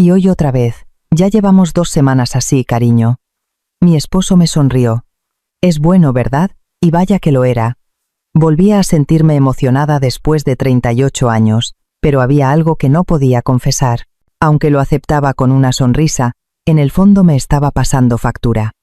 Y hoy otra vez. Ya llevamos 2 semanas así, cariño. Mi esposo me sonrió. Es bueno, ¿verdad? Y vaya que lo era. Volvía a sentirme emocionada después de 38 años, pero había algo que no podía confesar. Aunque lo aceptaba con una sonrisa, en el fondo me estaba pasando factura.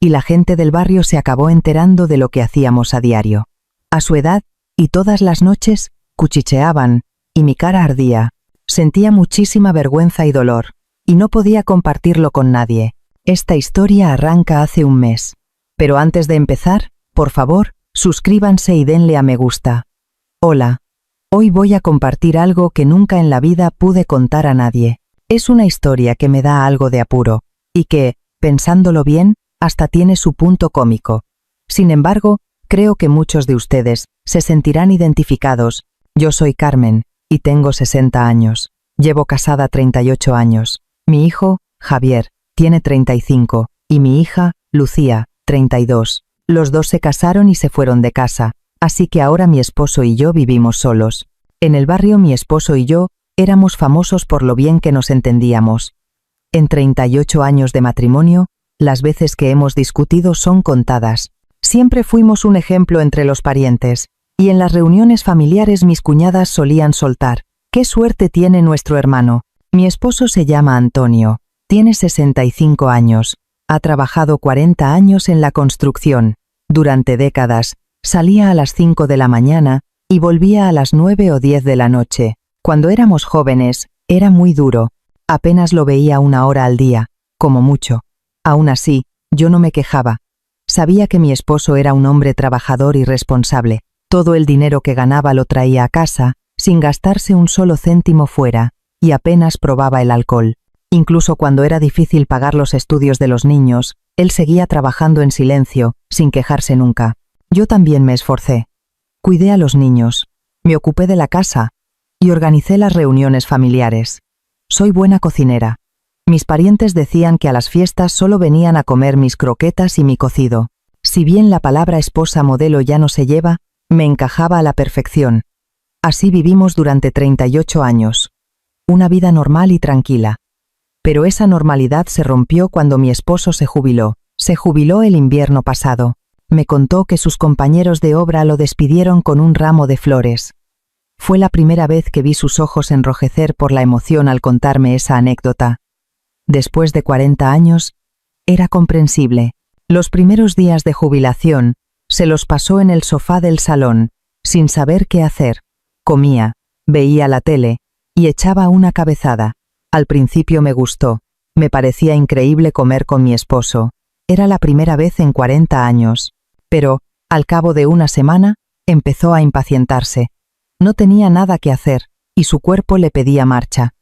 Y la gente del barrio se acabó enterando de lo que hacíamos a diario. A su edad, y todas las noches, cuchicheaban, y mi cara ardía. Sentía muchísima vergüenza y dolor, y no podía compartirlo con nadie. Esta historia arranca hace un mes. Pero antes de empezar, por favor, suscríbanse y denle a me gusta. Hola. Hoy voy a compartir algo que nunca en la vida pude contar a nadie. Es una historia que me da algo de apuro, y que, pensándolo bien, hasta tiene su punto cómico. Sin embargo, creo que muchos de ustedes se sentirán identificados. Yo soy Carmen, y tengo 60 años. Llevo casada 38 años. Mi hijo, Javier, tiene 35, y mi hija, Lucía, 32. Los dos se casaron y se fueron de casa, así que ahora mi esposo y yo vivimos solos. En el barrio mi esposo y yo éramos famosos por lo bien que nos entendíamos. En 38 años de matrimonio, las veces que hemos discutido son contadas. Siempre fuimos un ejemplo entre los parientes, y en las reuniones familiares mis cuñadas solían soltar: «¡Qué suerte tiene nuestro hermano!». Mi esposo se llama Antonio, tiene 65 años, ha trabajado 40 años en la construcción. Durante décadas, salía a las 5 de la mañana y volvía a las 9 o 10 de la noche. Cuando éramos jóvenes, era muy duro. Apenas lo veía 1 hora al día, como mucho. Aún así, yo no me quejaba. Sabía que mi esposo era un hombre trabajador y responsable. Todo el dinero que ganaba lo traía a casa, sin gastarse un solo céntimo fuera, y apenas probaba el alcohol. Incluso cuando era difícil pagar los estudios de los niños, él seguía trabajando en silencio, sin quejarse nunca. Yo también me esforcé. Cuidé a los niños, me ocupé de la casa y organicé las reuniones familiares. Soy buena cocinera. Mis parientes decían que a las fiestas solo venían a comer mis croquetas y mi cocido. Si bien la palabra esposa modelo ya no se lleva, me encajaba a la perfección. Así vivimos durante 38 años. Una vida normal y tranquila. Pero esa normalidad se rompió cuando mi esposo se jubiló. Se jubiló el invierno pasado. Me contó que sus compañeros de obra lo despidieron con un ramo de flores. Fue la primera vez que vi sus ojos enrojecer por la emoción al contarme esa anécdota. Después de 40 años, era comprensible. Los primeros días de jubilación, se los pasó en el sofá del salón, sin saber qué hacer. Comía, veía la tele, y echaba una cabezada. Al principio me gustó. Me parecía increíble comer con mi esposo. Era la primera vez en 40 años. Pero, al cabo de una semana, empezó a impacientarse. No tenía nada que hacer, y su cuerpo le pedía marcha.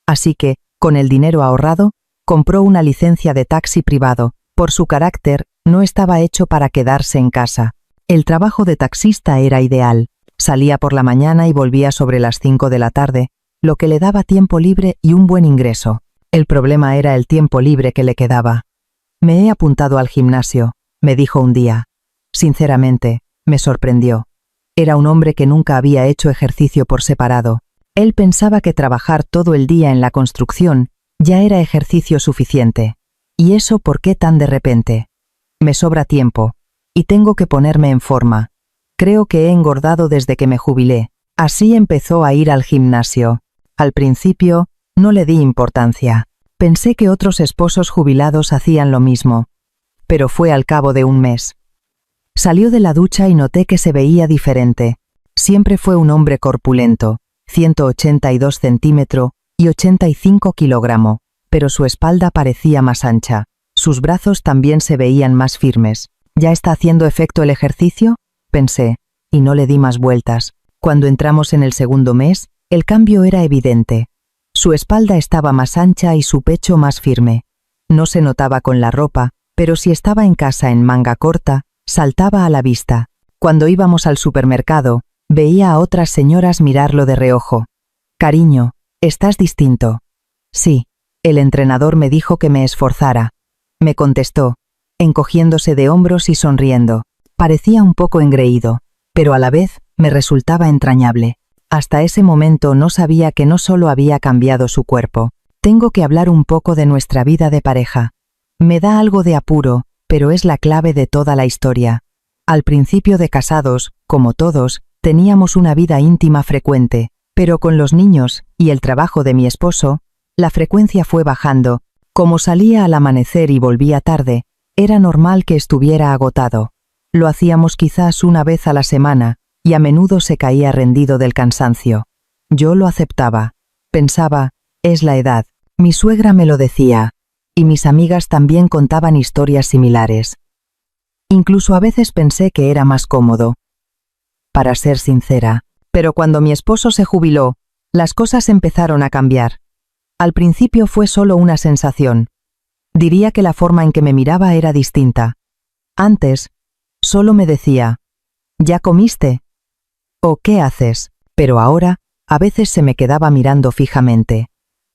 Así que, con el dinero ahorrado, compró una licencia de taxi privado. Por su carácter, no estaba hecho para quedarse en casa. El trabajo de taxista era ideal. Salía por la mañana y volvía sobre las 5 de la tarde, lo que le daba tiempo libre y un buen ingreso. El problema era el tiempo libre que le quedaba. «Me he apuntado al gimnasio», me dijo un día. Sinceramente, me sorprendió. Era un hombre que nunca había hecho ejercicio por separado. Él pensaba que trabajar todo el día en la construcción ya era ejercicio suficiente. ¿Y eso por qué tan de repente? Me sobra tiempo, y tengo que ponerme en forma. Creo que he engordado desde que me jubilé. Así empezó a ir al gimnasio. Al principio, no le di importancia. Pensé que otros esposos jubilados hacían lo mismo. Pero fue al cabo de un mes. Salió de la ducha y noté que se veía diferente. Siempre fue un hombre corpulento, 182 centímetros y 85 kilogramos, pero su espalda parecía más ancha. Sus brazos también se veían más firmes. ¿Ya está haciendo efecto el ejercicio?, pensé, y no le di más vueltas. Cuando entramos en el segundo mes, el cambio era evidente. Su espalda estaba más ancha y su pecho más firme. No se notaba con la ropa, pero si estaba en casa en manga corta, saltaba a la vista. Cuando íbamos al supermercado, veía a otras señoras mirarlo de reojo. «Cariño, estás distinto». «Sí, el entrenador me dijo que me esforzara», me contestó, encogiéndose de hombros y sonriendo. Parecía un poco engreído, pero a la vez me resultaba entrañable. Hasta ese momento no sabía que no solo había cambiado su cuerpo. Tengo que hablar un poco de nuestra vida de pareja. Me da algo de apuro, pero es la clave de toda la historia. Al principio de casados, como todos, teníamos una vida íntima frecuente, pero con los niños y el trabajo de mi esposo, la frecuencia fue bajando. Como salía al amanecer y volvía tarde, era normal que estuviera agotado. Lo hacíamos quizás una vez a la semana, y a menudo se caía rendido del cansancio. Yo lo aceptaba. Pensaba, es la edad. Mi suegra me lo decía, y mis amigas también contaban historias similares. Incluso a veces pensé que era más cómodo. Para ser sincera, pero cuando mi esposo se jubiló, las cosas empezaron a cambiar. Al principio fue solo una sensación. Diría que la forma en que me miraba era distinta. Antes, solo me decía, ¿ya comiste? ¿O qué haces? Pero ahora, a veces se me quedaba mirando fijamente.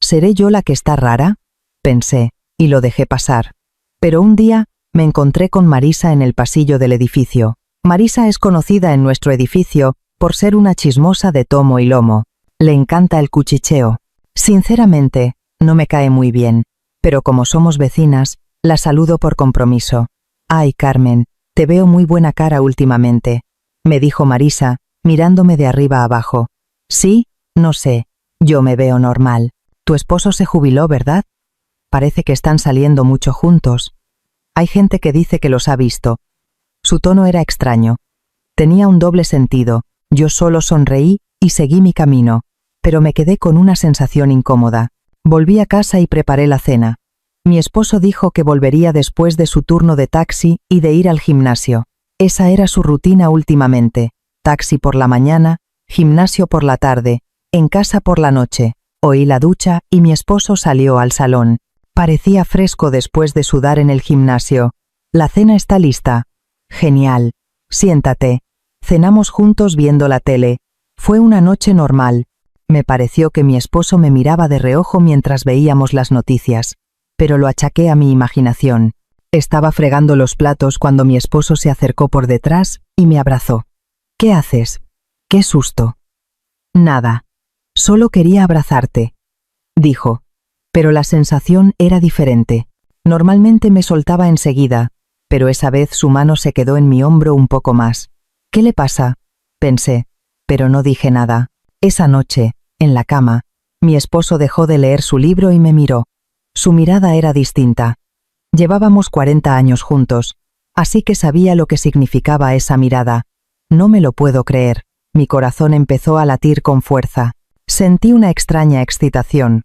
¿Seré yo la que está rara? Pensé, y lo dejé pasar. Pero un día, me encontré con Marisa en el pasillo del edificio. Marisa es conocida en nuestro edificio por ser una chismosa de tomo y lomo. Le encanta el cuchicheo. Sinceramente, no me cae muy bien, pero como somos vecinas, la saludo por compromiso. «Ay, Carmen, te veo muy buena cara últimamente», me dijo Marisa, mirándome de arriba a abajo. «Sí, no sé, yo me veo normal. Tu esposo se jubiló, ¿verdad? Parece que están saliendo mucho juntos. Hay gente que dice que los ha visto». Su tono era extraño. Tenía un doble sentido. Yo solo sonreí y seguí mi camino, pero me quedé con una sensación incómoda. Volví a casa y preparé la cena. Mi esposo dijo que volvería después de su turno de taxi y de ir al gimnasio. Esa era su rutina últimamente. Taxi por la mañana, gimnasio por la tarde, en casa por la noche. Oí la ducha y mi esposo salió al salón. Parecía fresco después de sudar en el gimnasio. «La cena está lista». «Genial. Siéntate». Cenamos juntos viendo la tele. Fue una noche normal. Me pareció que mi esposo me miraba de reojo mientras veíamos las noticias, pero lo achaqué a mi imaginación. Estaba fregando los platos cuando mi esposo se acercó por detrás y me abrazó. «¿Qué haces? ¡Qué susto!». «Nada. Solo quería abrazarte», dijo. Pero la sensación era diferente. Normalmente me soltaba enseguida, pero esa vez su mano se quedó en mi hombro un poco más. «¿Qué le pasa?», pensé, pero no dije nada. Esa noche, en la cama, mi esposo dejó de leer su libro y me miró. Su mirada era distinta. Llevábamos 40 años juntos, así que sabía lo que significaba esa mirada. No me lo puedo creer. Mi corazón empezó a latir con fuerza. Sentí una extraña excitación.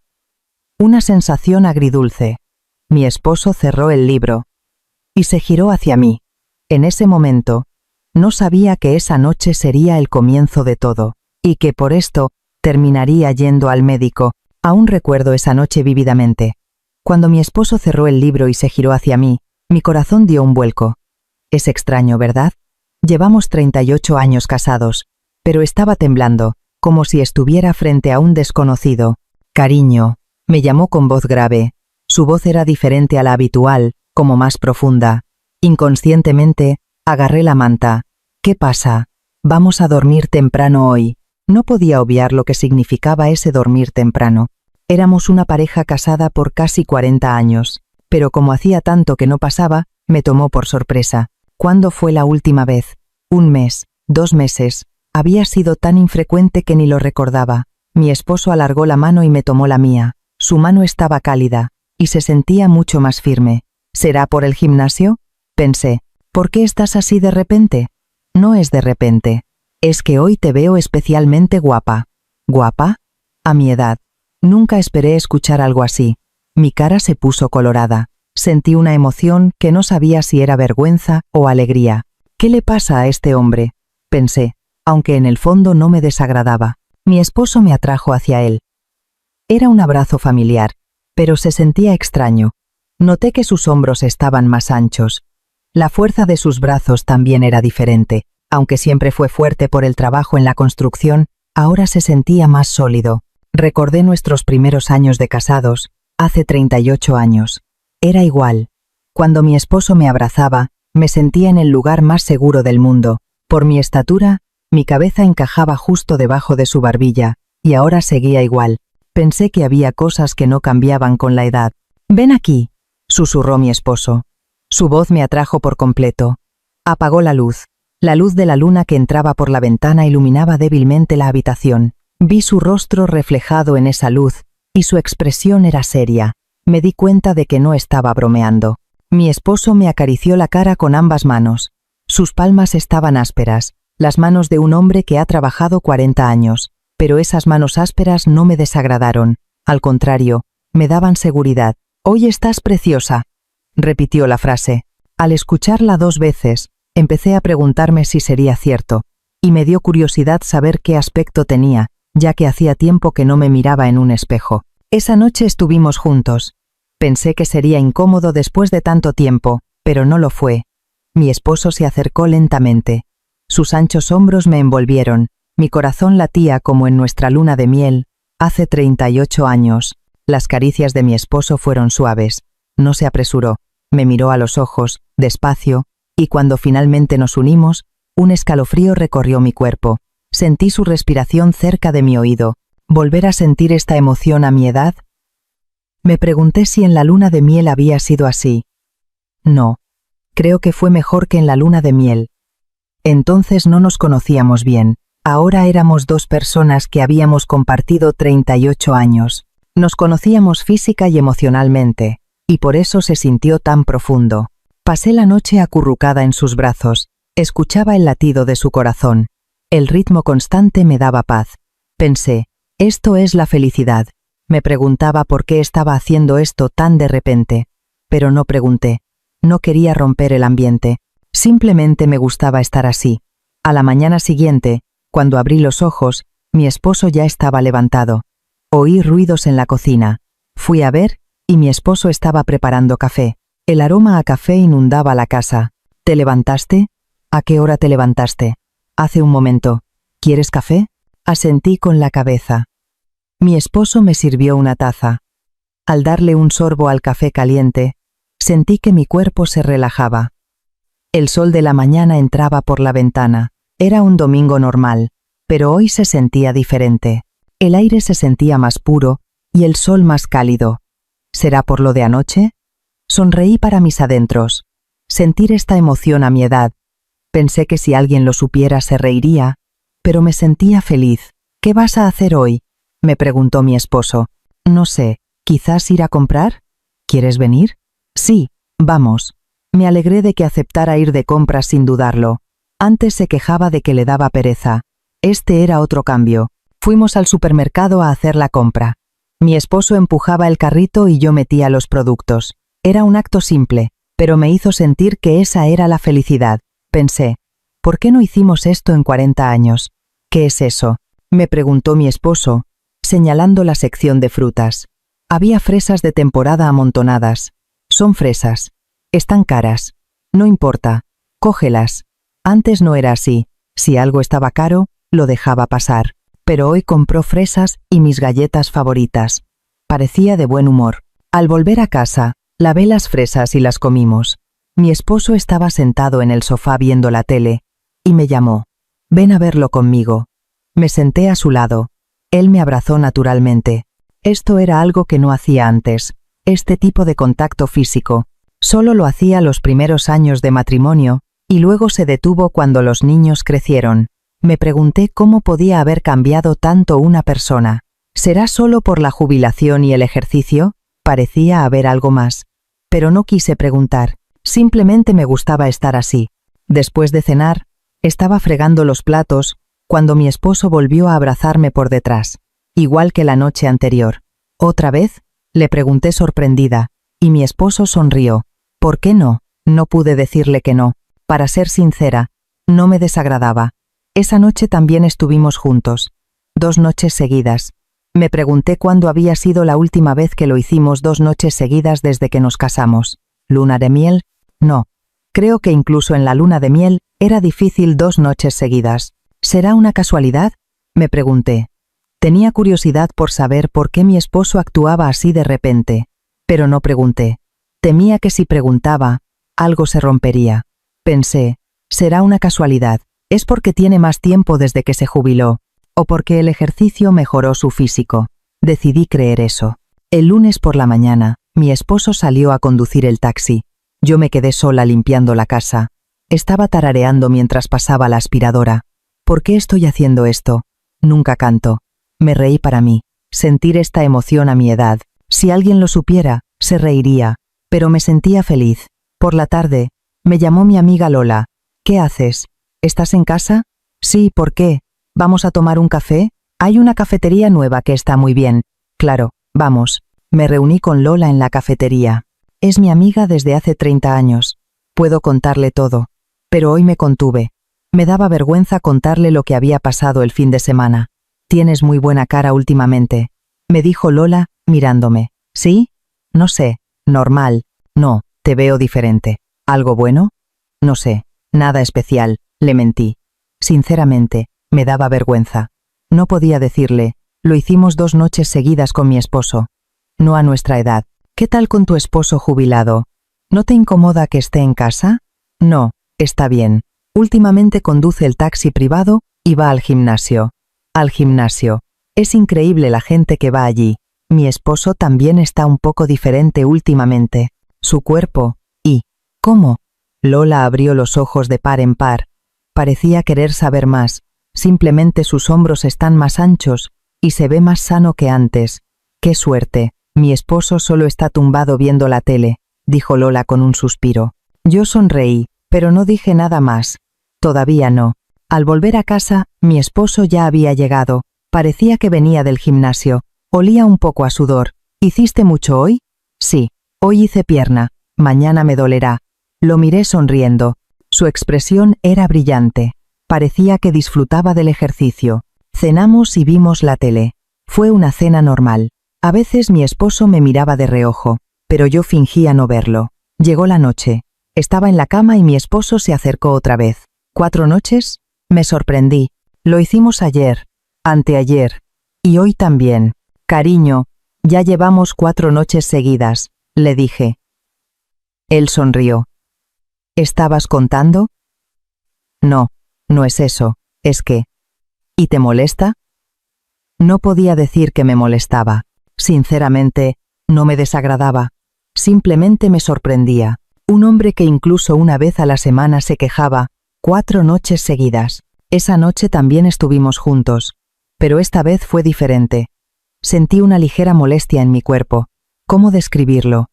Una sensación agridulce. Mi esposo cerró el libro y se giró hacia mí. En ese momento, no sabía que esa noche sería el comienzo de todo, y que por esto terminaría yendo al médico. Aún recuerdo esa noche vívidamente. Cuando mi esposo cerró el libro y se giró hacia mí, mi corazón dio un vuelco. Es extraño, ¿verdad? Llevamos 38 años casados, pero estaba temblando, como si estuviera frente a un desconocido. «Cariño», me llamó con voz grave. Su voz era diferente a la habitual, como más profunda. Inconscientemente, agarré la manta. «¿Qué pasa? Vamos a dormir temprano hoy». No podía obviar lo que significaba ese dormir temprano. Éramos una pareja casada por casi 40 años, pero como hacía tanto que no pasaba, me tomó por sorpresa. ¿Cuándo fue la última vez? 1 mes, 2 meses. Había sido tan infrecuente que ni lo recordaba. Mi esposo alargó la mano y me tomó la mía. Su mano estaba cálida, y se sentía mucho más firme. ¿Será por el gimnasio?, pensé. ¿Por qué estás así de repente? No es de repente. Es que hoy te veo especialmente guapa. ¿Guapa? A mi edad. Nunca esperé escuchar algo así. Mi cara se puso colorada. Sentí una emoción que no sabía si era vergüenza o alegría. ¿Qué le pasa a este hombre?, pensé, aunque en el fondo no me desagradaba. Mi esposo me atrajo hacia él. Era un abrazo familiar, pero se sentía extraño. Noté que sus hombros estaban más anchos. La fuerza de sus brazos también era diferente. Aunque siempre fue fuerte por el trabajo en la construcción, ahora se sentía más sólido. Recordé nuestros primeros años de casados, hace 38 años. Era igual. Cuando mi esposo me abrazaba, me sentía en el lugar más seguro del mundo. Por mi estatura, mi cabeza encajaba justo debajo de su barbilla, y ahora seguía igual. Pensé que había cosas que no cambiaban con la edad. «Ven aquí», susurró mi esposo. Su voz me atrajo por completo. Apagó la luz. La luz de la luna que entraba por la ventana iluminaba débilmente la habitación. Vi su rostro reflejado en esa luz, y su expresión era seria. Me di cuenta de que no estaba bromeando. Mi esposo me acarició la cara con ambas manos. Sus palmas estaban ásperas, las manos de un hombre que ha trabajado 40 años, pero esas manos ásperas no me desagradaron. Al contrario, me daban seguridad. «Hoy estás preciosa», repitió la frase. Al escucharla 2 veces, empecé a preguntarme si sería cierto, y me dio curiosidad saber qué aspecto tenía, ya que hacía tiempo que no me miraba en un espejo. Esa noche estuvimos juntos. Pensé que sería incómodo después de tanto tiempo, pero no lo fue. Mi esposo se acercó lentamente. Sus anchos hombros me envolvieron. Mi corazón latía como en nuestra luna de miel, hace 38 años. Las caricias de mi esposo fueron suaves. No se apresuró. Me miró a los ojos, despacio, y cuando finalmente nos unimos, un escalofrío recorrió mi cuerpo. Sentí su respiración cerca de mi oído. ¿Volver a sentir esta emoción a mi edad? Me pregunté si en la luna de miel había sido así. No. Creo que fue mejor que en la luna de miel. Entonces no nos conocíamos bien. Ahora éramos 2 personas que habíamos compartido 38 años. Nos conocíamos física y emocionalmente, y por eso se sintió tan profundo. Pasé la noche acurrucada en sus brazos. Escuchaba el latido de su corazón. El ritmo constante me daba paz. Pensé, esto es la felicidad. Me preguntaba por qué estaba haciendo esto tan de repente. Pero no pregunté. No quería romper el ambiente. Simplemente me gustaba estar así. A la mañana siguiente, cuando abrí los ojos, mi esposo ya estaba levantado. Oí ruidos en la cocina. Fui a ver, y mi esposo estaba preparando café. El aroma a café inundaba la casa. ¿Te levantaste? ¿A qué hora te levantaste? Hace un momento. ¿Quieres café? Asentí con la cabeza. Mi esposo me sirvió una taza. Al darle un sorbo al café caliente, sentí que mi cuerpo se relajaba. El sol de la mañana entraba por la ventana. Era un domingo normal, pero hoy se sentía diferente. El aire se sentía más puro y el sol más cálido. ¿Será por lo de anoche? Sonreí para mis adentros. Sentir esta emoción a mi edad. Pensé que si alguien lo supiera se reiría, pero me sentía feliz. ¿Qué vas a hacer hoy?, me preguntó mi esposo. No sé, ¿quizás ir a comprar? ¿Quieres venir? Sí, vamos. Me alegré de que aceptara ir de compras sin dudarlo. Antes se quejaba de que le daba pereza. Este era otro cambio. Fuimos al supermercado a hacer la compra. Mi esposo empujaba el carrito y yo metía los productos. Era un acto simple, pero me hizo sentir que esa era la felicidad. Pensé, ¿por qué no hicimos esto en 40 años? ¿Qué es eso?, me preguntó mi esposo, señalando la sección de frutas. Había fresas de temporada amontonadas. Son fresas. Están caras. No importa. Cógelas. Antes no era así. Si algo estaba caro, lo dejaba pasar. Pero hoy compró fresas y mis galletas favoritas. Parecía de buen humor. Al volver a casa, lavé las fresas y las comimos. Mi esposo estaba sentado en el sofá viendo la tele, y me llamó. Ven a verlo conmigo. Me senté a su lado. Él me abrazó naturalmente. Esto era algo que no hacía antes. Este tipo de contacto físico. Solo lo hacía los primeros años de matrimonio, y luego se detuvo cuando los niños crecieron. Me pregunté cómo podía haber cambiado tanto una persona. ¿Será solo por la jubilación y el ejercicio? Parecía haber algo más. Pero no quise preguntar. Simplemente me gustaba estar así. Después de cenar, estaba fregando los platos cuando mi esposo volvió a abrazarme por detrás, igual que la noche anterior. ¿Otra vez?, le pregunté sorprendida, y mi esposo sonrió. ¿Por qué no? No pude decirle que no. Para ser sincera, no me desagradaba. Esa noche también estuvimos juntos. 2 noches seguidas. Me pregunté cuándo había sido la última vez que lo hicimos 2 noches seguidas desde que nos casamos. ¿Luna de miel? No. Creo que incluso en la luna de miel era difícil 2 noches seguidas. ¿Será una casualidad?, me pregunté. Tenía curiosidad por saber por qué mi esposo actuaba así de repente, pero no pregunté. Temía que si preguntaba, algo se rompería. Pensé, será una casualidad. Es porque tiene más tiempo desde que se jubiló, o porque el ejercicio mejoró su físico. Decidí creer eso. El lunes por la mañana, mi esposo salió a conducir el taxi. Yo me quedé sola limpiando la casa. Estaba tarareando mientras pasaba la aspiradora. ¿Por qué estoy haciendo esto? Nunca canto. Me reí para mí. Sentir esta emoción a mi edad. Si alguien lo supiera, se reiría. Pero me sentía feliz. Por la tarde, me llamó mi amiga Lola. ¿Qué haces? ¿Estás en casa? Sí, ¿por qué? ¿Vamos a tomar un café? Hay una cafetería nueva que está muy bien. Claro, vamos. Me reuní con Lola en la cafetería. Es mi amiga desde hace 30 años. Puedo contarle todo. Pero hoy me contuve. Me daba vergüenza contarle lo que había pasado el fin de semana. Tienes muy buena cara últimamente, me dijo Lola, mirándome. ¿Sí? No sé. Normal. No, te veo diferente. ¿Algo bueno? No sé. Nada especial, le mentí. Sinceramente, me daba vergüenza. No podía decirle. Lo hicimos 2 noches seguidas con mi esposo. No a nuestra edad. ¿Qué tal con tu esposo jubilado? ¿No te incomoda que esté en casa? No, está bien. Últimamente conduce el taxi privado y va al gimnasio. Al gimnasio. Es increíble la gente que va allí. Mi esposo también está un poco diferente últimamente. Su cuerpo. ¿Y cómo? Lola abrió los ojos de par en par. Parecía querer saber más. Simplemente sus hombros están más anchos y se ve más sano que antes. ¡Qué suerte! Mi esposo solo está tumbado viendo la tele, dijo Lola con un suspiro. Yo sonreí, pero no dije nada más. Todavía no. Al volver a casa, mi esposo ya había llegado. Parecía que venía del gimnasio. Olía un poco a sudor. ¿Hiciste mucho hoy? Sí. Hoy hice pierna. Mañana me dolerá. Lo miré sonriendo. Su expresión era brillante. Parecía que disfrutaba del ejercicio. Cenamos y vimos la tele. Fue una cena normal. A veces mi esposo me miraba de reojo, pero yo fingía no verlo. Llegó la noche. Estaba en la cama y mi esposo se acercó otra vez. ¿4 noches? Me sorprendí. Lo hicimos ayer, anteayer, y hoy también. Cariño, ya llevamos 4 noches seguidas, le dije. Él sonrió. ¿Estabas contando? No, no es eso, es que... ¿Y te molesta? No podía decir que me molestaba. Sinceramente, no me desagradaba. Simplemente me sorprendía. Un hombre que incluso una vez a la semana se quejaba, 4 noches seguidas. Esa noche también estuvimos juntos. Pero esta vez fue diferente. Sentí una ligera molestia en mi cuerpo. ¿Cómo describirlo?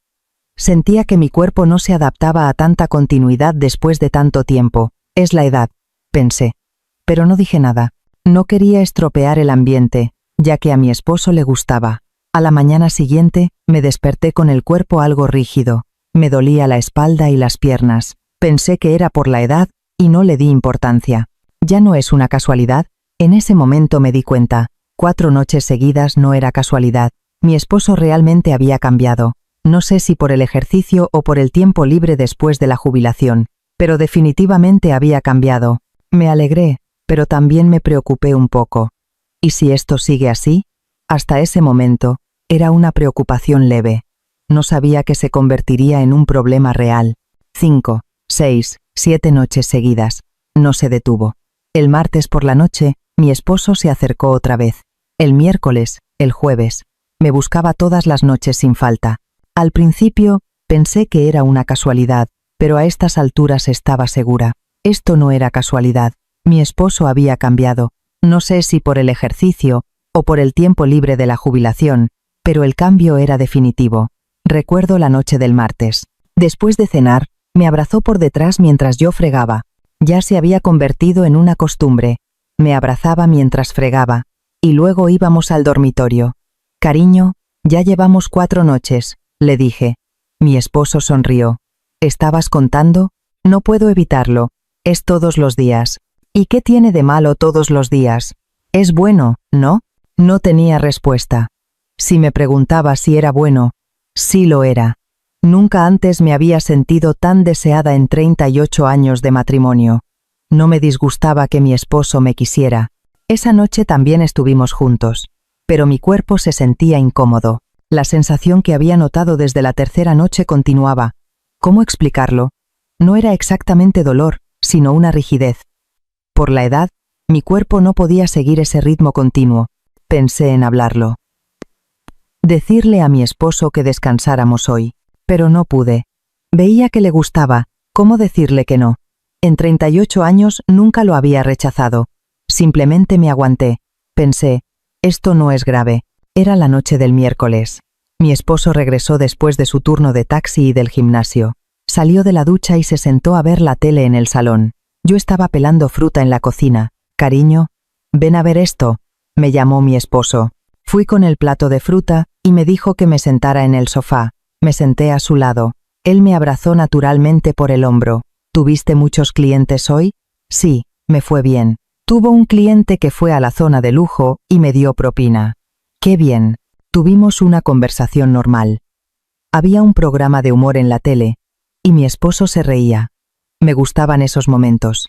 Sentía que mi cuerpo no se adaptaba a tanta continuidad después de tanto tiempo. Es la edad, pensé. Pero no dije nada. No quería estropear el ambiente, ya que a mi esposo le gustaba. A la mañana siguiente, me desperté con el cuerpo algo rígido. Me dolía la espalda y las piernas. Pensé que era por la edad y no le di importancia. Ya no es una casualidad. En ese momento me di cuenta. 4 noches seguidas no era casualidad. Mi esposo realmente había cambiado. No sé si por el ejercicio o por el tiempo libre después de la jubilación, pero definitivamente había cambiado. Me alegré, pero también me preocupé un poco. ¿Y si esto sigue así? Hasta ese momento, era una preocupación leve. No sabía que se convertiría en un problema real. 5, 6, 7 noches seguidas. No se detuvo. El martes por la noche, mi esposo se acercó otra vez. El miércoles, el jueves. Me buscaba todas las noches sin falta. Al principio, pensé que era una casualidad, pero a estas alturas estaba segura. Esto no era casualidad. Mi esposo había cambiado. No sé si por el ejercicio o por el tiempo libre de la jubilación, pero el cambio era definitivo. Recuerdo la noche del martes. Después de cenar, me abrazó por detrás mientras yo fregaba. Ya se había convertido en una costumbre. Me abrazaba mientras fregaba, y luego íbamos al dormitorio. Cariño, ya llevamos 4 noches, le dije. Mi esposo sonrió. ¿Estabas contando? No puedo evitarlo. Es todos los días. ¿Y qué tiene de malo todos los días? Es bueno, ¿no? No tenía respuesta. Si me preguntaba si era bueno, sí lo era. Nunca antes me había sentido tan deseada en 38 años de matrimonio. No me disgustaba que mi esposo me quisiera. Esa noche también estuvimos juntos, pero mi cuerpo se sentía incómodo. La sensación que había notado desde la 3ª noche continuaba. ¿Cómo explicarlo? No era exactamente dolor, sino una rigidez. Por la edad, mi cuerpo no podía seguir ese ritmo continuo. Pensé en hablarlo. decirle a mi esposo que descansáramos hoy, pero no pude. Veía que le gustaba, ¿cómo decirle que no? En 38 años nunca lo había rechazado. Simplemente me aguanté. Pensé, esto no es grave. Era la noche del miércoles. Mi esposo regresó después de su turno de taxi y del gimnasio. Salió de la ducha y se sentó a ver la tele en el salón. Yo estaba pelando fruta en la cocina. Cariño, ven a ver esto, me llamó mi esposo. Fui con el plato de fruta y me dijo que me sentara en el sofá. Me senté a su lado. Él me abrazó naturalmente por el hombro. ¿Tuviste muchos clientes hoy? Sí, me fue bien. Tuvo un cliente que fue a la zona de lujo y me dio propina. ¡Qué bien! Tuvimos una conversación normal. Había un programa de humor en la tele, y mi esposo se reía. Me gustaban esos momentos.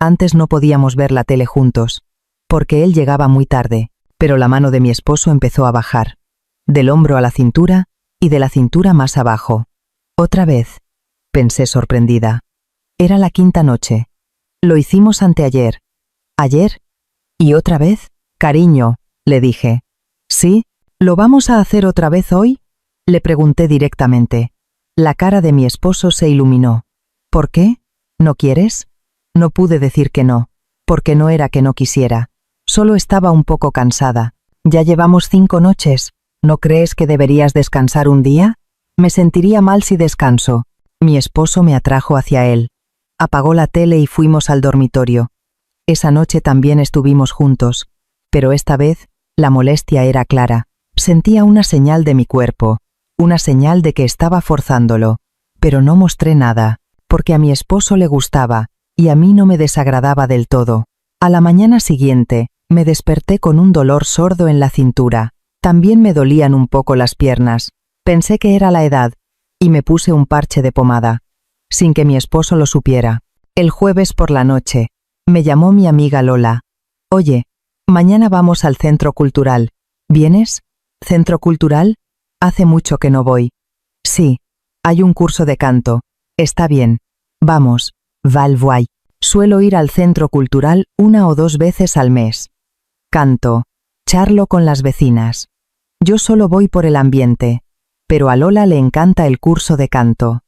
Antes no podíamos ver la tele juntos, porque él llegaba muy tarde, pero la mano de mi esposo empezó a bajar, del hombro a la cintura y de la cintura más abajo. Otra vez, pensé sorprendida. Era la quinta noche. Lo hicimos anteayer. ¿Ayer? ¿Y otra vez? Cariño, le dije. ¿Sí? ¿Lo vamos a hacer otra vez hoy? Le pregunté directamente. La cara de mi esposo se iluminó. ¿Por qué? ¿No quieres? No pude decir que no, porque no era que no quisiera. Solo estaba un poco cansada. Ya llevamos 5 noches. ¿No crees que deberías descansar un día? Me sentiría mal si descanso. Mi esposo me atrajo hacia él. Apagó la tele y fuimos al dormitorio. Esa noche también estuvimos juntos, pero esta vez la molestia era clara. Sentía una señal de mi cuerpo, una señal de que estaba forzándolo, pero no mostré nada, porque a mi esposo le gustaba, y a mí no me desagradaba del todo. A la mañana siguiente, me desperté con un dolor sordo en la cintura. También me dolían un poco las piernas. Pensé que era la edad, y me puse un parche de pomada, sin que mi esposo lo supiera. El jueves por la noche, me llamó mi amiga Lola. Oye, mañana vamos al centro cultural. ¿Vienes? ¿Centro cultural? Hace mucho que no voy. Sí, hay un curso de canto. Está bien. Vamos, Val voy. Suelo ir al centro cultural 1 o 2 veces al mes. Canto. Charlo con las vecinas. Yo solo voy por el ambiente, pero a Lola le encanta el curso de canto.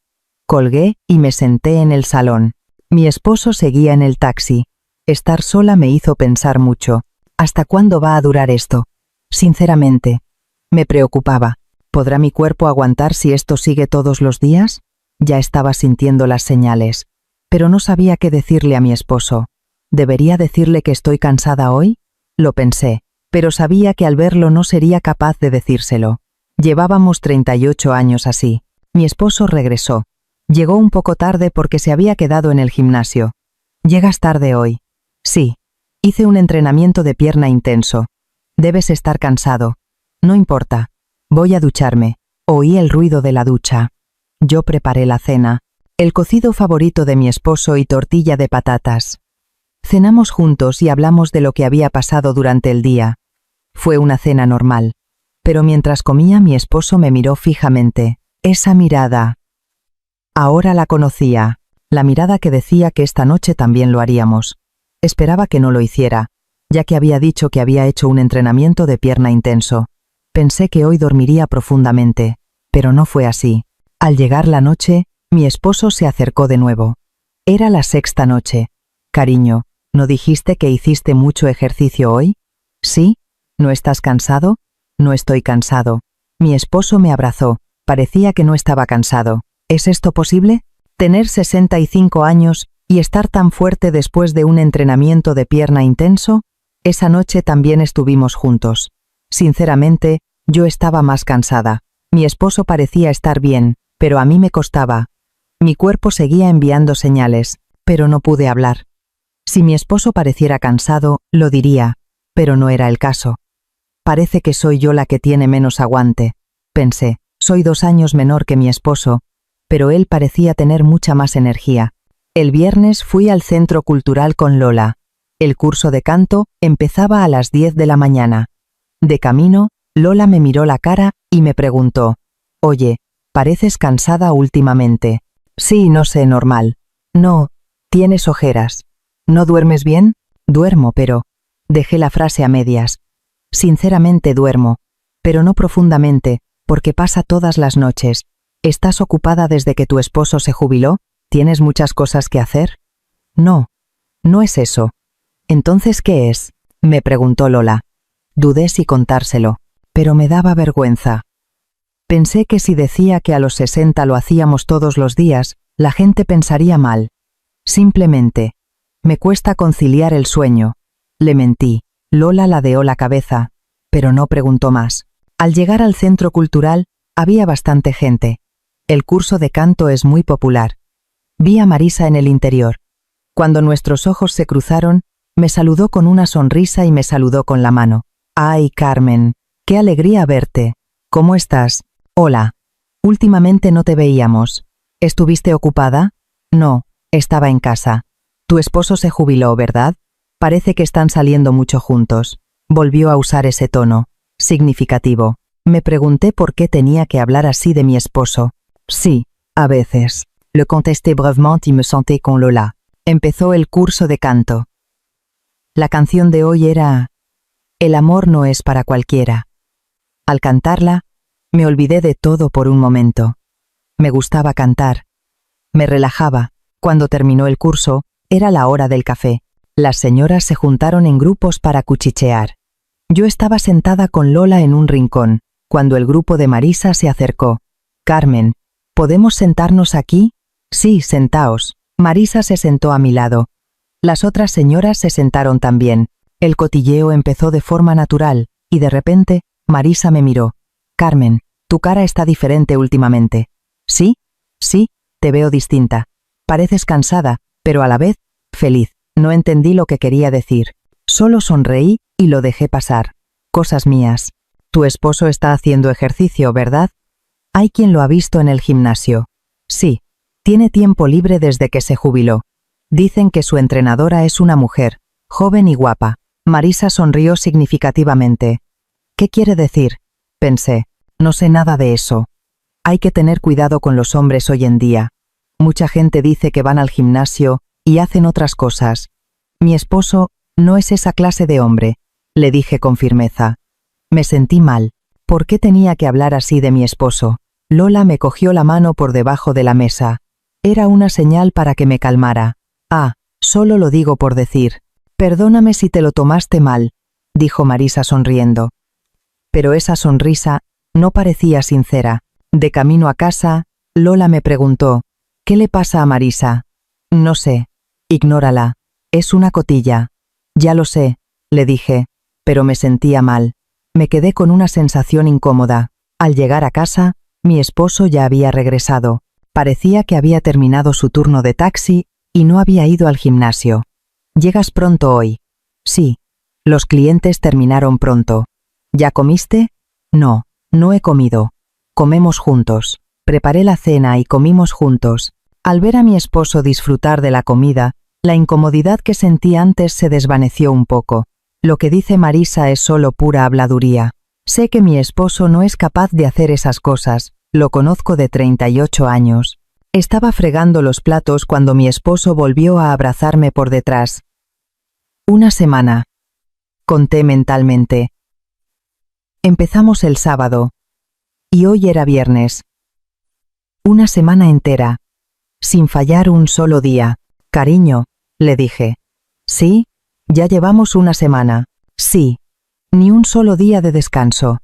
Colgué y me senté en el salón. Mi esposo seguía en el taxi. Estar sola me hizo pensar mucho. ¿Hasta cuándo va a durar esto? Sinceramente, me preocupaba. ¿Podrá mi cuerpo aguantar si esto sigue todos los días? Ya estaba sintiendo las señales, pero no sabía qué decirle a mi esposo. ¿Debería decirle que estoy cansada hoy? Lo pensé, pero sabía que al verlo no sería capaz de decírselo. Llevábamos 38 años así. Mi esposo regresó. Llegó un poco tarde porque se había quedado en el gimnasio. ¿Llegas tarde hoy? Sí. Hice un entrenamiento de pierna intenso. Debes estar cansado. No importa. Voy a ducharme. Oí el ruido de la ducha. Yo preparé la cena. El cocido favorito de mi esposo y tortilla de patatas. Cenamos juntos y hablamos de lo que había pasado durante el día. Fue una cena normal. Pero mientras comía mi esposo me miró fijamente. Esa mirada. Ahora la conocía. La mirada que decía que esta noche también lo haríamos. Esperaba que no lo hiciera, ya que había dicho que había hecho un entrenamiento de pierna intenso. Pensé que hoy dormiría profundamente, pero no fue así. Al llegar la noche, mi esposo se acercó de nuevo. Era la 6ª noche. Cariño, ¿no dijiste que hiciste mucho ejercicio hoy? ¿Sí? ¿No estás cansado? No estoy cansado. Mi esposo me abrazó. Parecía que no estaba cansado. ¿Es esto posible? ¿Tener 65 años y estar tan fuerte después de un entrenamiento de pierna intenso? Esa noche también estuvimos juntos. Sinceramente, yo estaba más cansada. Mi esposo parecía estar bien, pero a mí me costaba. Mi cuerpo seguía enviando señales, pero no pude hablar. Si mi esposo pareciera cansado, lo diría, pero no era el caso. Parece que soy yo la que tiene menos aguante, pensé. Soy 2 años menor que mi esposo, pero él parecía tener mucha más energía. El viernes fui al centro cultural con Lola. El curso de canto empezaba a las 10 de la mañana. De camino, Lola me miró la cara y me preguntó: «Oye, pareces cansada últimamente». «Sí, no sé, normal». «No, tienes ojeras». «¿No duermes bien?» «Duermo, pero…». Dejé la frase a medias. Sinceramente duermo, pero no profundamente, porque pasa todas las noches. ¿Estás ocupada desde que tu esposo se jubiló? ¿Tienes muchas cosas que hacer? No, no es eso. ¿Entonces qué es?, me preguntó Lola. Dudé si contárselo, pero me daba vergüenza. Pensé que si decía que a los 60 lo hacíamos todos los días, la gente pensaría mal. Simplemente, me cuesta conciliar el sueño. Le mentí. Lola ladeó la cabeza, pero no preguntó más. Al llegar al centro cultural, había bastante gente. El curso de canto es muy popular. Vi a Marisa en el interior. Cuando nuestros ojos se cruzaron, me saludó con una sonrisa y me saludó con la mano. ¡Ay, Carmen! ¡Qué alegría verte! ¿Cómo estás? Hola. Últimamente no te veíamos. ¿Estuviste ocupada? No, estaba en casa. Tu esposo se jubiló, ¿verdad? Parece que están saliendo mucho juntos. Volvió a usar ese tono, significativo. Me pregunté por qué tenía que hablar así de mi esposo. Sí, a veces. Le contesté brèvement y me senté con Lola. Empezó el curso de canto. La canción de hoy era El amor no es para cualquiera. Al cantarla, me olvidé de todo por un momento. Me gustaba cantar. Me relajaba. Cuando terminó el curso, era la hora del café. Las señoras se juntaron en grupos para cuchichear. Yo estaba sentada con Lola en un rincón, cuando el grupo de Marisa se acercó. Carmen, ¿podemos sentarnos aquí? Sí, sentaos. Marisa se sentó a mi lado. Las otras señoras se sentaron también. El cotilleo empezó de forma natural, y de repente, Marisa me miró. Carmen, tu cara está diferente últimamente. ¿Sí? Sí, te veo distinta. Pareces cansada, pero a la vez, feliz. No entendí lo que quería decir. Solo sonreí y lo dejé pasar. Cosas mías. Tu esposo está haciendo ejercicio, ¿verdad? Hay quien lo ha visto en el gimnasio. Sí, tiene tiempo libre desde que se jubiló. Dicen que su entrenadora es una mujer, joven y guapa. Marisa sonrió significativamente. ¿Qué quiere decir? Pensé. No sé nada de eso. Hay que tener cuidado con los hombres hoy en día. Mucha gente dice que van al gimnasio y hacen otras cosas. Mi esposo no es esa clase de hombre, le dije con firmeza. Me sentí mal. ¿Por qué tenía que hablar así de mi esposo? Lola me cogió la mano por debajo de la mesa. Era una señal para que me calmara. Ah, solo lo digo por decir. Perdóname si te lo tomaste mal, dijo Marisa sonriendo. Pero esa sonrisa no parecía sincera. De camino a casa, Lola me preguntó, ¿qué le pasa a Marisa? No sé. Ignórala. Es una cotilla. Ya lo sé, le dije, pero me sentía mal. Me quedé con una sensación incómoda. Al llegar a casa, mi esposo ya había regresado. Parecía que había terminado su turno de taxi y no había ido al gimnasio. ¿Llegas pronto hoy? Sí. Los clientes terminaron pronto. ¿Ya comiste? No, no he comido. Comemos juntos. Preparé la cena y comimos juntos. Al ver a mi esposo disfrutar de la comida, la incomodidad que sentí antes se desvaneció un poco. Lo que dice Marisa es solo pura habladuría. Sé que mi esposo no es capaz de hacer esas cosas. Lo conozco de 38 años. Estaba fregando los platos cuando mi esposo volvió a abrazarme por detrás. Una semana. Conté mentalmente. Empezamos el sábado. Y hoy era viernes. Una semana entera. Sin fallar un solo día. Cariño, le dije. ¿Sí? Ya llevamos una semana. Sí. Ni un solo día de descanso.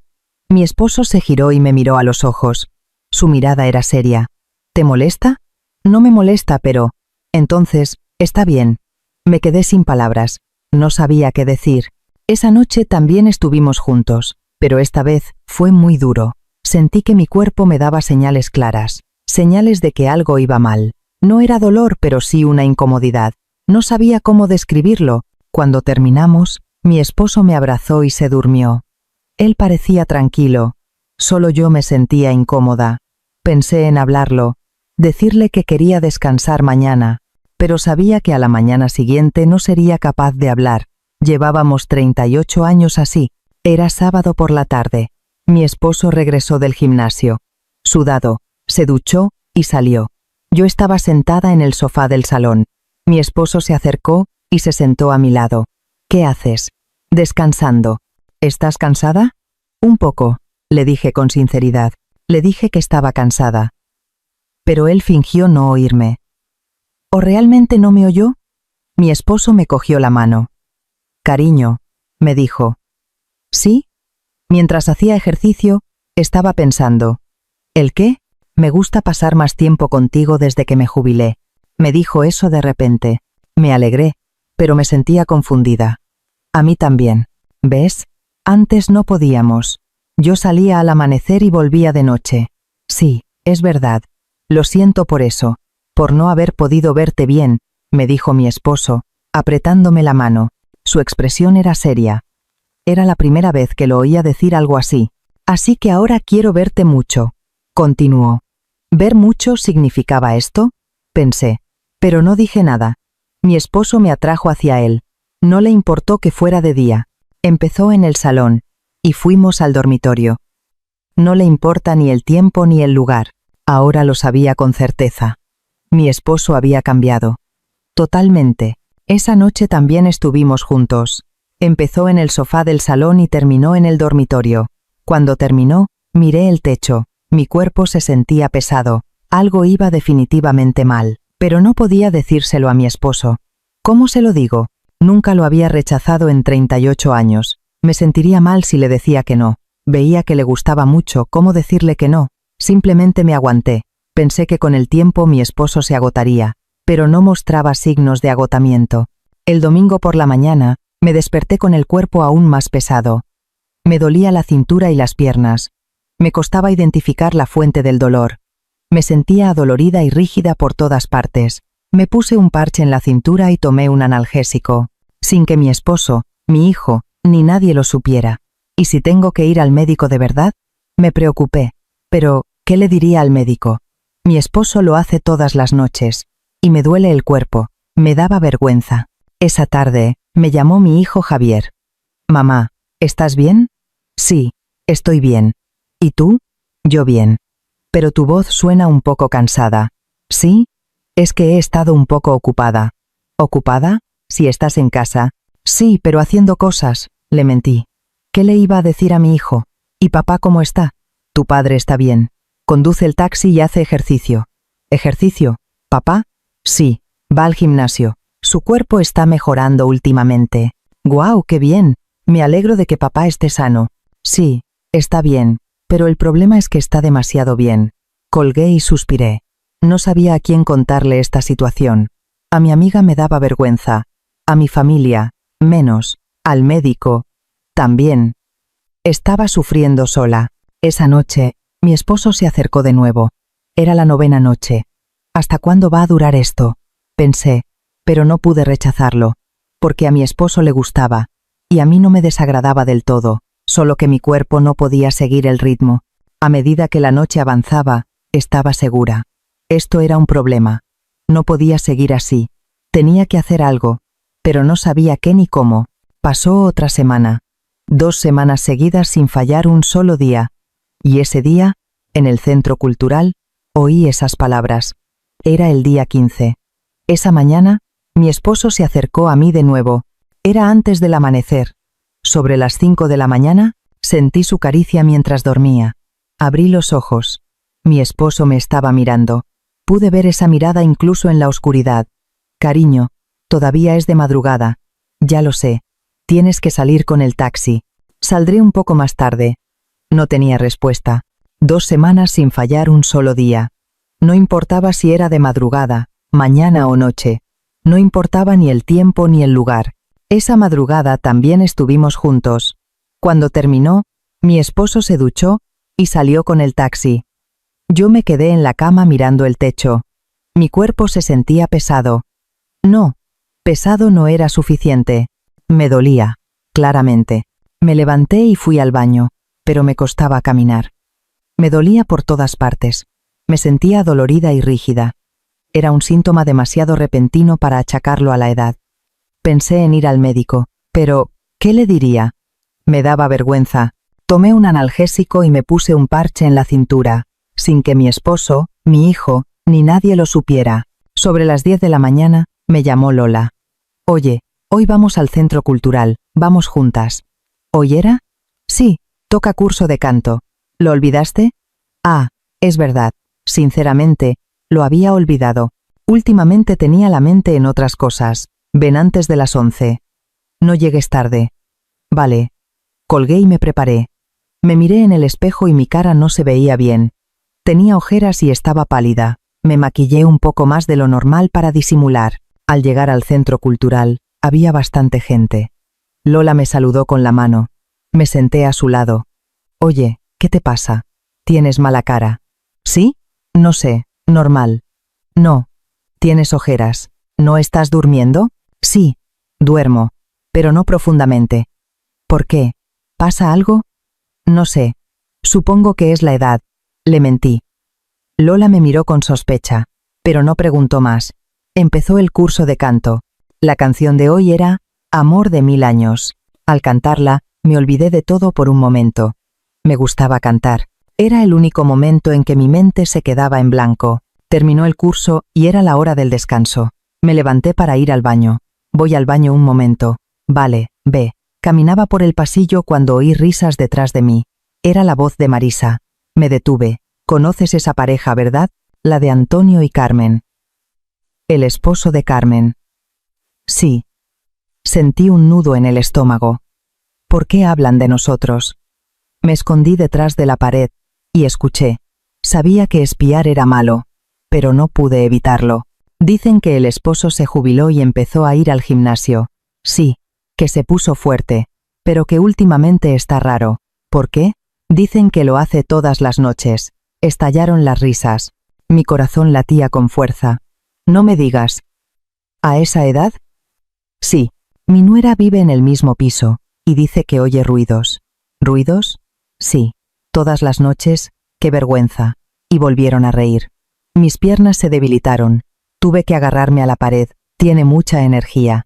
Mi esposo se giró y me miró a los ojos. Su mirada era seria. ¿Te molesta? No me molesta, pero... Entonces, está bien. Me quedé sin palabras. No sabía qué decir. Esa noche también estuvimos juntos, pero esta vez fue muy duro. Sentí que mi cuerpo me daba señales claras. Señales de que algo iba mal. No era dolor, pero sí una incomodidad. No sabía cómo describirlo. Cuando terminamos, mi esposo me abrazó y se durmió. Él parecía tranquilo. Solo yo me sentía incómoda. Pensé en hablarlo, decirle que quería descansar mañana, pero sabía que a la mañana siguiente no sería capaz de hablar. Llevábamos 38 años así. Era sábado por la tarde. Mi esposo regresó del gimnasio. Sudado, se duchó y salió. Yo estaba sentada en el sofá del salón. Mi esposo se acercó y se sentó a mi lado. ¿Qué haces? Descansando. ¿Estás cansada? Un poco. le dije con sinceridad. Le dije que estaba cansada. Pero él fingió no oírme. ¿O realmente no me oyó? Mi esposo me cogió la mano. Cariño, me dijo. ¿Sí? Mientras hacía ejercicio, estaba pensando. ¿El qué? Me gusta pasar más tiempo contigo desde que me jubilé. Me dijo eso de repente. Me alegré, pero me sentía confundida. A mí también. ¿Ves? Antes no podíamos. Yo salía al amanecer y volvía de noche. Sí, es verdad. Lo siento por eso, por no haber podido verte bien, me dijo mi esposo, apretándome la mano. Su expresión era seria. Era la primera vez que lo oía decir algo así. Así que ahora quiero verte mucho. Continuó. ¿Ver mucho significaba esto? Pensé, pero no dije nada. Mi esposo me atrajo hacia él. No le importó que fuera de día. Empezó en el salón, y fuimos al dormitorio. No le importa ni el tiempo ni el lugar. Ahora lo sabía con certeza. Mi esposo había cambiado. Totalmente. Esa noche también estuvimos juntos. Empezó en el sofá del salón y terminó en el dormitorio. Cuando terminó, miré el techo. Mi cuerpo se sentía pesado. Algo iba definitivamente mal, pero no podía decírselo a mi esposo. ¿Cómo se lo digo? Nunca lo había rechazado en 38 años. Me sentiría mal si le decía que no. Veía que le gustaba mucho. ¿Cómo decirle que no? Simplemente me aguanté. Pensé que con el tiempo mi esposo se agotaría, pero no mostraba signos de agotamiento. El domingo por la mañana, me desperté con el cuerpo aún más pesado. Me dolía la cintura y las piernas. Me costaba identificar la fuente del dolor. Me sentía adolorida y rígida por todas partes. Me puse un parche en la cintura y tomé un analgésico, sin que mi esposo, mi hijo, ni nadie lo supiera. ¿Y si tengo que ir al médico de verdad? Me preocupé. Pero, ¿qué le diría al médico? Mi esposo lo hace todas las noches, y me duele el cuerpo. Me daba vergüenza. Esa tarde, me llamó mi hijo Javier. Mamá, ¿estás bien? Sí, estoy bien. ¿Y tú? Yo bien. Pero tu voz suena un poco cansada. ¿Sí? Es que he estado un poco ocupada. ¿Ocupada? Si estás en casa. Sí, pero haciendo cosas, le mentí. ¿Qué le iba a decir a mi hijo? ¿Y papá cómo está? Tu padre está bien. Conduce el taxi y hace ejercicio. ¿Ejercicio? ¿Papá? Sí, va al gimnasio. Su cuerpo está mejorando últimamente. ¡Guau, qué bien! Me alegro de que papá esté sano. Sí, está bien, pero el problema es que está demasiado bien. Colgué y suspiré. No sabía a quién contarle esta situación. A mi amiga me daba vergüenza. A mi familia, menos. Al médico, también. Estaba sufriendo sola. Esa noche, mi esposo se acercó de nuevo. Era la 9ª noche. ¿Hasta cuándo va a durar esto? Pensé, pero no pude rechazarlo, porque a mi esposo le gustaba, y a mí no me desagradaba del todo, solo que mi cuerpo no podía seguir el ritmo. A medida que la noche avanzaba, estaba segura. Esto era un problema. No podía seguir así. Tenía que hacer algo, pero no sabía qué ni cómo. Pasó otra semana. 2 semanas seguidas sin fallar un solo día. Y ese día, en el centro cultural, oí esas palabras. Era el día 15. Esa mañana, mi esposo se acercó a mí de nuevo. Era antes del amanecer. Sobre las 5 de la mañana, sentí su caricia mientras dormía. Abrí los ojos. Mi esposo me estaba mirando. Pude ver esa mirada incluso en la oscuridad. Cariño, todavía es de madrugada. Ya lo sé. Tienes que salir con el taxi. Saldré un poco más tarde. No tenía respuesta. 2 semanas sin fallar un solo día. No importaba si era de madrugada, mañana o noche. No importaba ni el tiempo ni el lugar. Esa madrugada también estuvimos juntos. Cuando terminó, mi esposo se duchó y salió con el taxi. Yo me quedé en la cama mirando el techo. Mi cuerpo se sentía pesado. No, pesado no era suficiente. Me dolía, claramente. Me levanté y fui al baño, pero me costaba caminar. Me dolía por todas partes. Me sentía dolorida y rígida. Era un síntoma demasiado repentino para achacarlo a la edad. Pensé en ir al médico, pero ¿qué le diría? Me daba vergüenza. Tomé un analgésico y me puse un parche en la cintura, sin que mi esposo, mi hijo, ni nadie lo supiera. Sobre las 10 de la mañana, me llamó Lola. Oye, hoy vamos al centro cultural, vamos juntas. ¿Hoy era? Sí, toca curso de canto. ¿Lo olvidaste? Ah, es verdad. Sinceramente, lo había olvidado. Últimamente tenía la mente en otras cosas. Ven antes de las 11. No llegues tarde. Vale. Colgué y me preparé. Me miré en el espejo y mi cara no se veía bien. Tenía ojeras y estaba pálida. Me maquillé un poco más de lo normal para disimular. Al llegar al centro cultural, había bastante gente. Lola me saludó con la mano. Me senté a su lado. Oye, ¿qué te pasa? ¿Tienes mala cara? ¿Sí? No sé, normal. No. ¿Tienes ojeras? ¿No estás durmiendo? Sí, duermo, pero no profundamente. ¿Por qué? ¿Pasa algo? No sé. Supongo que es la edad. Le mentí. Lola me miró con sospecha, pero no preguntó más. Empezó el curso de canto. La canción de hoy era Amor de 1000 años. Al cantarla, me olvidé de todo por un momento. Me gustaba cantar. Era el único momento en que mi mente se quedaba en blanco. Terminó el curso y era la hora del descanso. Me levanté para ir al baño. Voy al baño un momento. Vale, ve. Caminaba por el pasillo cuando oí risas detrás de mí. Era la voz de Marisa. Me detuve. ¿Conoces esa pareja, verdad? La de Antonio y Carmen. El esposo de Carmen. Sí. Sentí un nudo en el estómago. ¿Por qué hablan de nosotros? Me escondí detrás de la pared y escuché. Sabía que espiar era malo, pero no pude evitarlo. Dicen que el esposo se jubiló y empezó a ir al gimnasio. Sí, que se puso fuerte, pero que últimamente está raro. ¿Por qué? Dicen que lo hace todas las noches. Estallaron las risas. Mi corazón latía con fuerza. No me digas. ¿A esa edad? Sí. Mi nuera vive en el mismo piso, y dice que oye ruidos. ¿Ruidos? Sí. Todas las noches, qué vergüenza. Y volvieron a reír. Mis piernas se debilitaron. Tuve que agarrarme a la pared. Tiene mucha energía.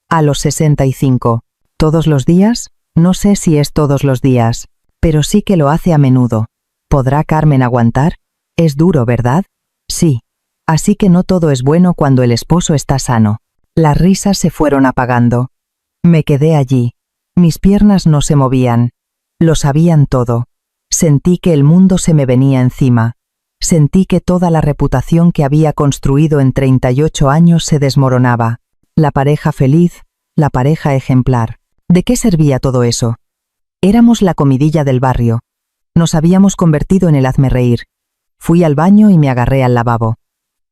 A los 65. ¿Todos los días? No sé si es todos los días, pero sí que lo hace a menudo. ¿Podrá Carmen aguantar? Es duro, ¿verdad? Sí. Así que no todo es bueno cuando el esposo está sano. Las risas se fueron apagando. Me quedé allí. Mis piernas no se movían. Lo sabían todo. Sentí que el mundo se me venía encima. Sentí que toda la reputación que había construido en 38 años se desmoronaba. La pareja feliz, la pareja ejemplar. ¿De qué servía todo eso? Éramos la comidilla del barrio. Nos habíamos convertido en el hazmerreír. Fui al baño y me agarré al lavabo.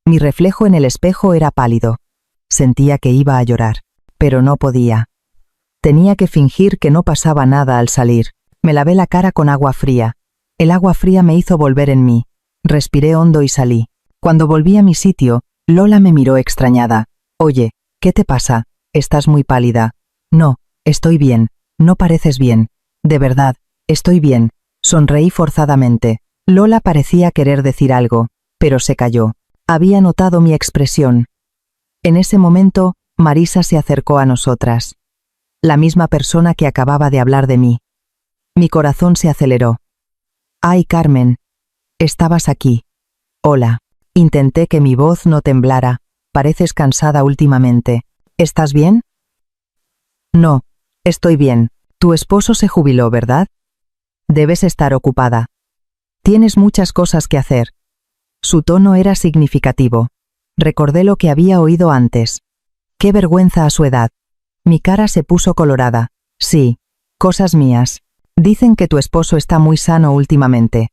Mi reflejo en el espejo era pálido. Sentía que iba a llorar, pero no podía. Tenía que fingir que no pasaba nada al salir. Me lavé la cara con agua fría. El agua fría me hizo volver en mí. Respiré hondo y salí. Cuando volví a mi sitio, Lola me miró extrañada. Oye, ¿qué te pasa? Estás muy pálida. No, estoy bien. No pareces bien. De verdad, estoy bien. Sonreí forzadamente. Lola parecía querer decir algo, pero se calló. Había notado mi expresión. En ese momento, Marisa se acercó a nosotras. La misma persona que acababa de hablar de mí. Mi corazón se aceleró. ¡Ay, Carmen! Estabas aquí. Hola. Intenté que mi voz no temblara. Pareces cansada últimamente. ¿Estás bien? No, estoy bien. Tu esposo se jubiló, ¿verdad? Debes estar ocupada. Tienes muchas cosas que hacer. Su tono era significativo. Recordé lo que había oído antes. Qué vergüenza a su edad. Mi cara se puso colorada. Sí, cosas mías. Dicen que tu esposo está muy sano últimamente.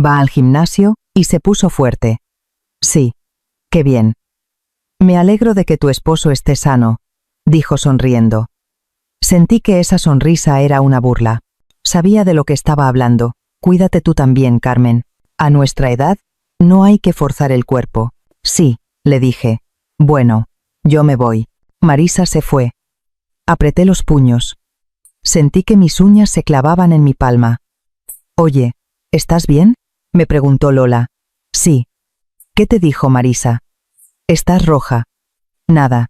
Va al gimnasio y se puso fuerte. Sí, qué bien. Me alegro de que tu esposo esté sano, dijo sonriendo. Sentí que esa sonrisa era una burla. Sabía de lo que estaba hablando. Cuídate tú también, Carmen. A nuestra edad, no hay que forzar el cuerpo. Sí, le dije. Bueno, yo me voy. Marisa se fue. Apreté los puños. Sentí que mis uñas se clavaban en mi palma. Oye, ¿estás bien? Me preguntó Lola. Sí. ¿Qué te dijo Marisa? Estás roja. Nada.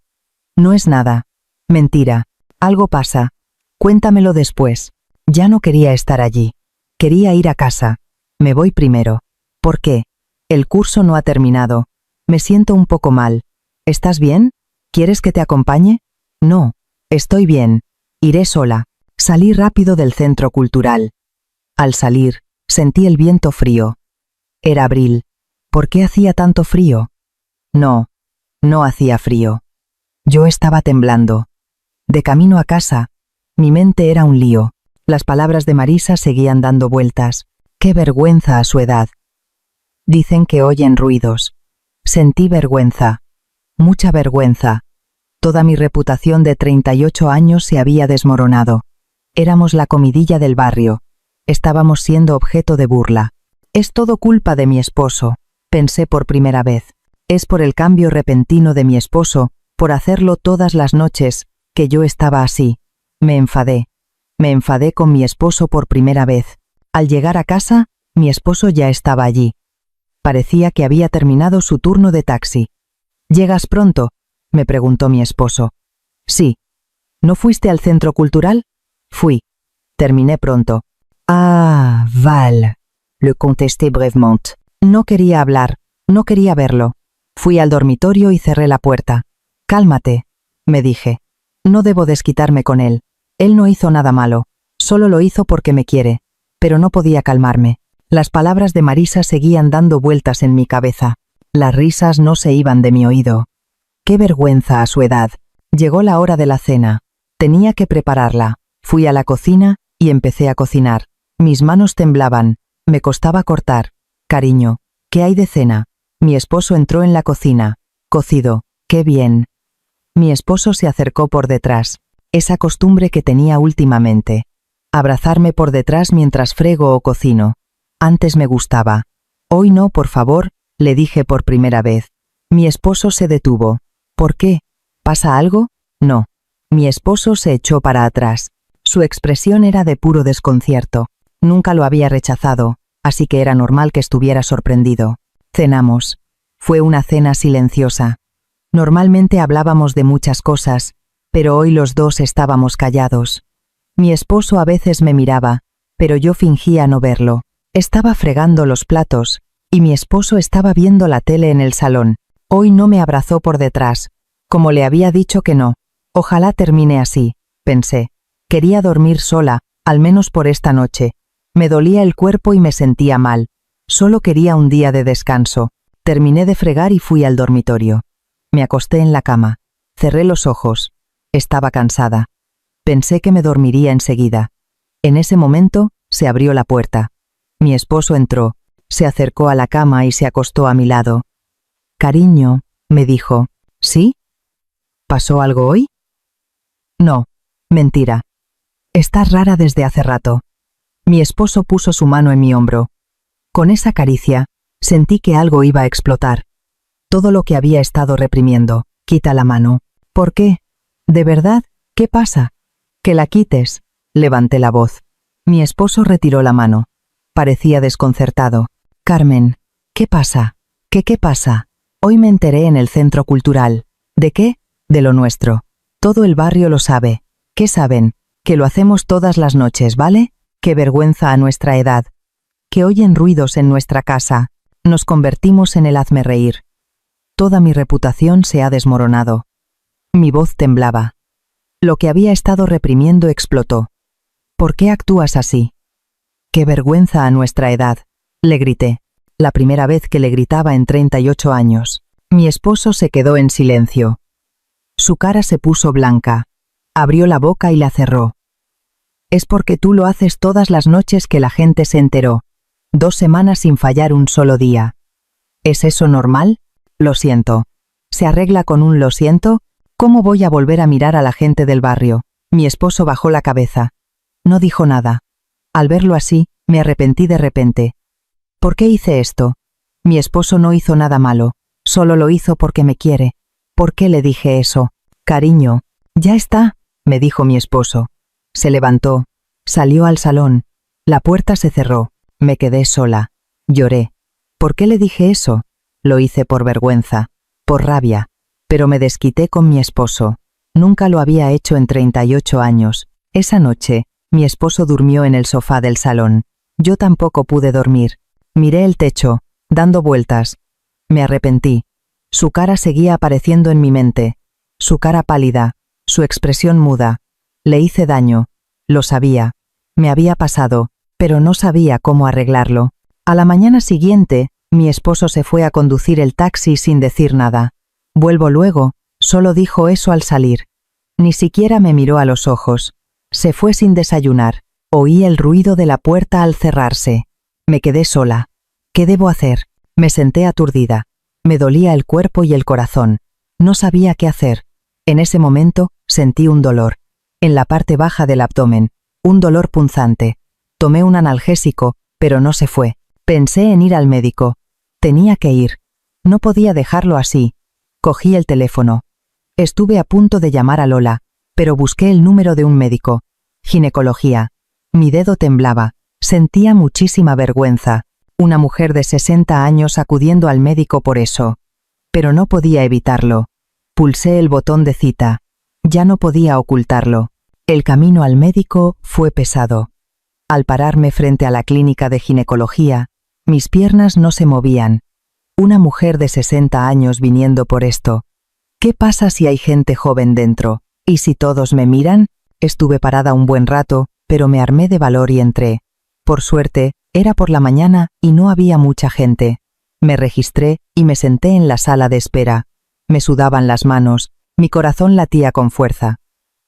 No es nada. Mentira. Algo pasa. Cuéntamelo después. Ya no quería estar allí. Quería ir a casa. Me voy primero. ¿Por qué? El curso no ha terminado. Me siento un poco mal. ¿Estás bien? ¿Quieres que te acompañe? No. Estoy bien. Iré sola. Salí rápido del centro cultural. Al salir, Sentí el viento frío. Era abril. ¿Por qué hacía tanto frío? No, no hacía frío. Yo estaba temblando. De camino a casa, mi mente era un lío. Las palabras de Marisa seguían dando vueltas. ¡Qué vergüenza a su edad! Dicen que oyen ruidos. Sentí vergüenza. Mucha vergüenza. Toda mi reputación de 38 años se había desmoronado. Éramos la comidilla del barrio. Estábamos siendo objeto de burla. Es todo culpa de mi esposo, pensé por primera vez. Es por el cambio repentino de mi esposo, por hacerlo todas las noches, que yo estaba así. Me enfadé. Me enfadé con mi esposo por primera vez. Al llegar a casa, mi esposo ya estaba allí. Parecía que había terminado su turno de taxi. ¿Llegas pronto?, me preguntó mi esposo. Sí. ¿No fuiste al centro cultural? Fui. Terminé pronto. Ah, Val, le contesté brevemente. No quería hablar, no quería verlo. Fui al dormitorio y cerré la puerta. Cálmate, me dije. No debo desquitarme con él. Él no hizo nada malo, solo lo hizo porque me quiere. Pero no podía calmarme. Las palabras de Marisa seguían dando vueltas en mi cabeza. Las risas no se iban de mi oído. ¡Qué vergüenza a su edad! Llegó la hora de la cena. Tenía que prepararla. Fui a la cocina y empecé a cocinar. Mis manos temblaban. Me costaba cortar. Cariño, ¿qué hay de cena? Mi esposo entró en la cocina. Cocido. ¡Qué bien! Mi esposo se acercó por detrás. Esa costumbre que tenía últimamente. Abrazarme por detrás mientras frego o cocino. Antes me gustaba. Hoy no, por favor, le dije por primera vez. Mi esposo se detuvo. ¿Por qué? ¿Pasa algo? No. Mi esposo se echó para atrás. Su expresión era de puro desconcierto. Nunca lo había rechazado, así que era normal que estuviera sorprendido. Cenamos. Fue una cena silenciosa. Normalmente hablábamos de muchas cosas, pero hoy los dos estábamos callados. Mi esposo a veces me miraba, pero yo fingía no verlo. Estaba fregando los platos, y mi esposo estaba viendo la tele en el salón. Hoy no me abrazó por detrás, como le había dicho que no. Ojalá termine así, pensé. Quería dormir sola, al menos por esta noche. Me dolía el cuerpo y me sentía mal. Solo quería un día de descanso. Terminé de fregar y fui al dormitorio. Me acosté en la cama. Cerré los ojos. Estaba cansada. Pensé que me dormiría enseguida. En ese momento, se abrió la puerta. Mi esposo entró, se acercó a la cama y se acostó a mi lado. Cariño, me dijo. ¿Sí? ¿Pasó algo hoy? No, mentira. Estás rara desde hace rato. Mi esposo puso su mano en mi hombro. Con esa caricia, sentí que algo iba a explotar. Todo lo que había estado reprimiendo. Quita la mano. ¿Por qué? ¿De verdad? ¿Qué pasa? Que la quites. Levanté la voz. Mi esposo retiró la mano. Parecía desconcertado. Carmen, ¿qué pasa? ¿Qué pasa? Hoy me enteré en el centro cultural. ¿De qué? De lo nuestro. Todo el barrio lo sabe. ¿Qué saben? Que lo hacemos todas las noches, ¿vale? Qué vergüenza a nuestra edad. Que oyen ruidos en nuestra casa. Nos convertimos en el hazmerreír. Toda mi reputación se ha desmoronado. Mi voz temblaba. Lo que había estado reprimiendo explotó. ¿Por qué actúas así? ¡Qué vergüenza a nuestra edad!, le grité. La primera vez que le gritaba en 38 años. Mi esposo se quedó en silencio. Su cara se puso blanca. Abrió la boca y la cerró. Es porque tú lo haces todas las noches que la gente se enteró. 2 semanas sin fallar un solo día. ¿Es eso normal? Lo siento. ¿Se arregla con un lo siento? ¿Cómo voy a volver a mirar a la gente del barrio? Mi esposo bajó la cabeza. No dijo nada. Al verlo así, me arrepentí de repente. ¿Por qué hice esto? Mi esposo no hizo nada malo, solo lo hizo porque me quiere. ¿Por qué le dije eso? Cariño, ya está, me dijo mi esposo. Se levantó, salió al salón. La puerta se cerró. Me quedé sola. Lloré. ¿Por qué le dije eso? Lo hice por vergüenza, por rabia, pero me desquité con mi esposo. Nunca lo había hecho en 38 años. Esa noche, mi esposo durmió en el sofá del salón. Yo tampoco pude dormir. Miré el techo, dando vueltas. Me arrepentí. Su cara seguía apareciendo en mi mente. Su cara pálida, su expresión muda. Le hice daño. Lo sabía. Me había pasado. pero no sabía cómo arreglarlo. A la mañana siguiente, mi esposo se fue a conducir el taxi sin decir nada. Vuelvo luego, solo dijo eso al salir. Ni siquiera me miró a los ojos. Se fue sin desayunar. Oí el ruido de la puerta al cerrarse. Me quedé sola. ¿Qué debo hacer? Me senté aturdida. Me dolía el cuerpo y el corazón. No sabía qué hacer. En ese momento, sentí un dolor. En la parte baja del abdomen. Un dolor punzante. Tomé un analgésico, pero no se fue. Pensé en ir al médico. Tenía que ir. No podía dejarlo así. Cogí el teléfono. Estuve a punto de llamar a Lola, pero busqué el número de un médico. Ginecología. Mi dedo temblaba. Sentía muchísima vergüenza. Una mujer de 60 años acudiendo al médico por eso. Pero no podía evitarlo. Pulsé el botón de cita. Ya no podía ocultarlo. El camino al médico fue pesado. Al pararme frente a la clínica de ginecología, mis piernas no se movían. Una mujer de 60 años viniendo por esto. ¿Qué pasa si hay gente joven dentro? ¿Y si todos me miran? Estuve parada un buen rato, pero me armé de valor y entré. Por suerte, era por la mañana y no había mucha gente. Me registré y me senté en la sala de espera. Me sudaban las manos, mi corazón latía con fuerza.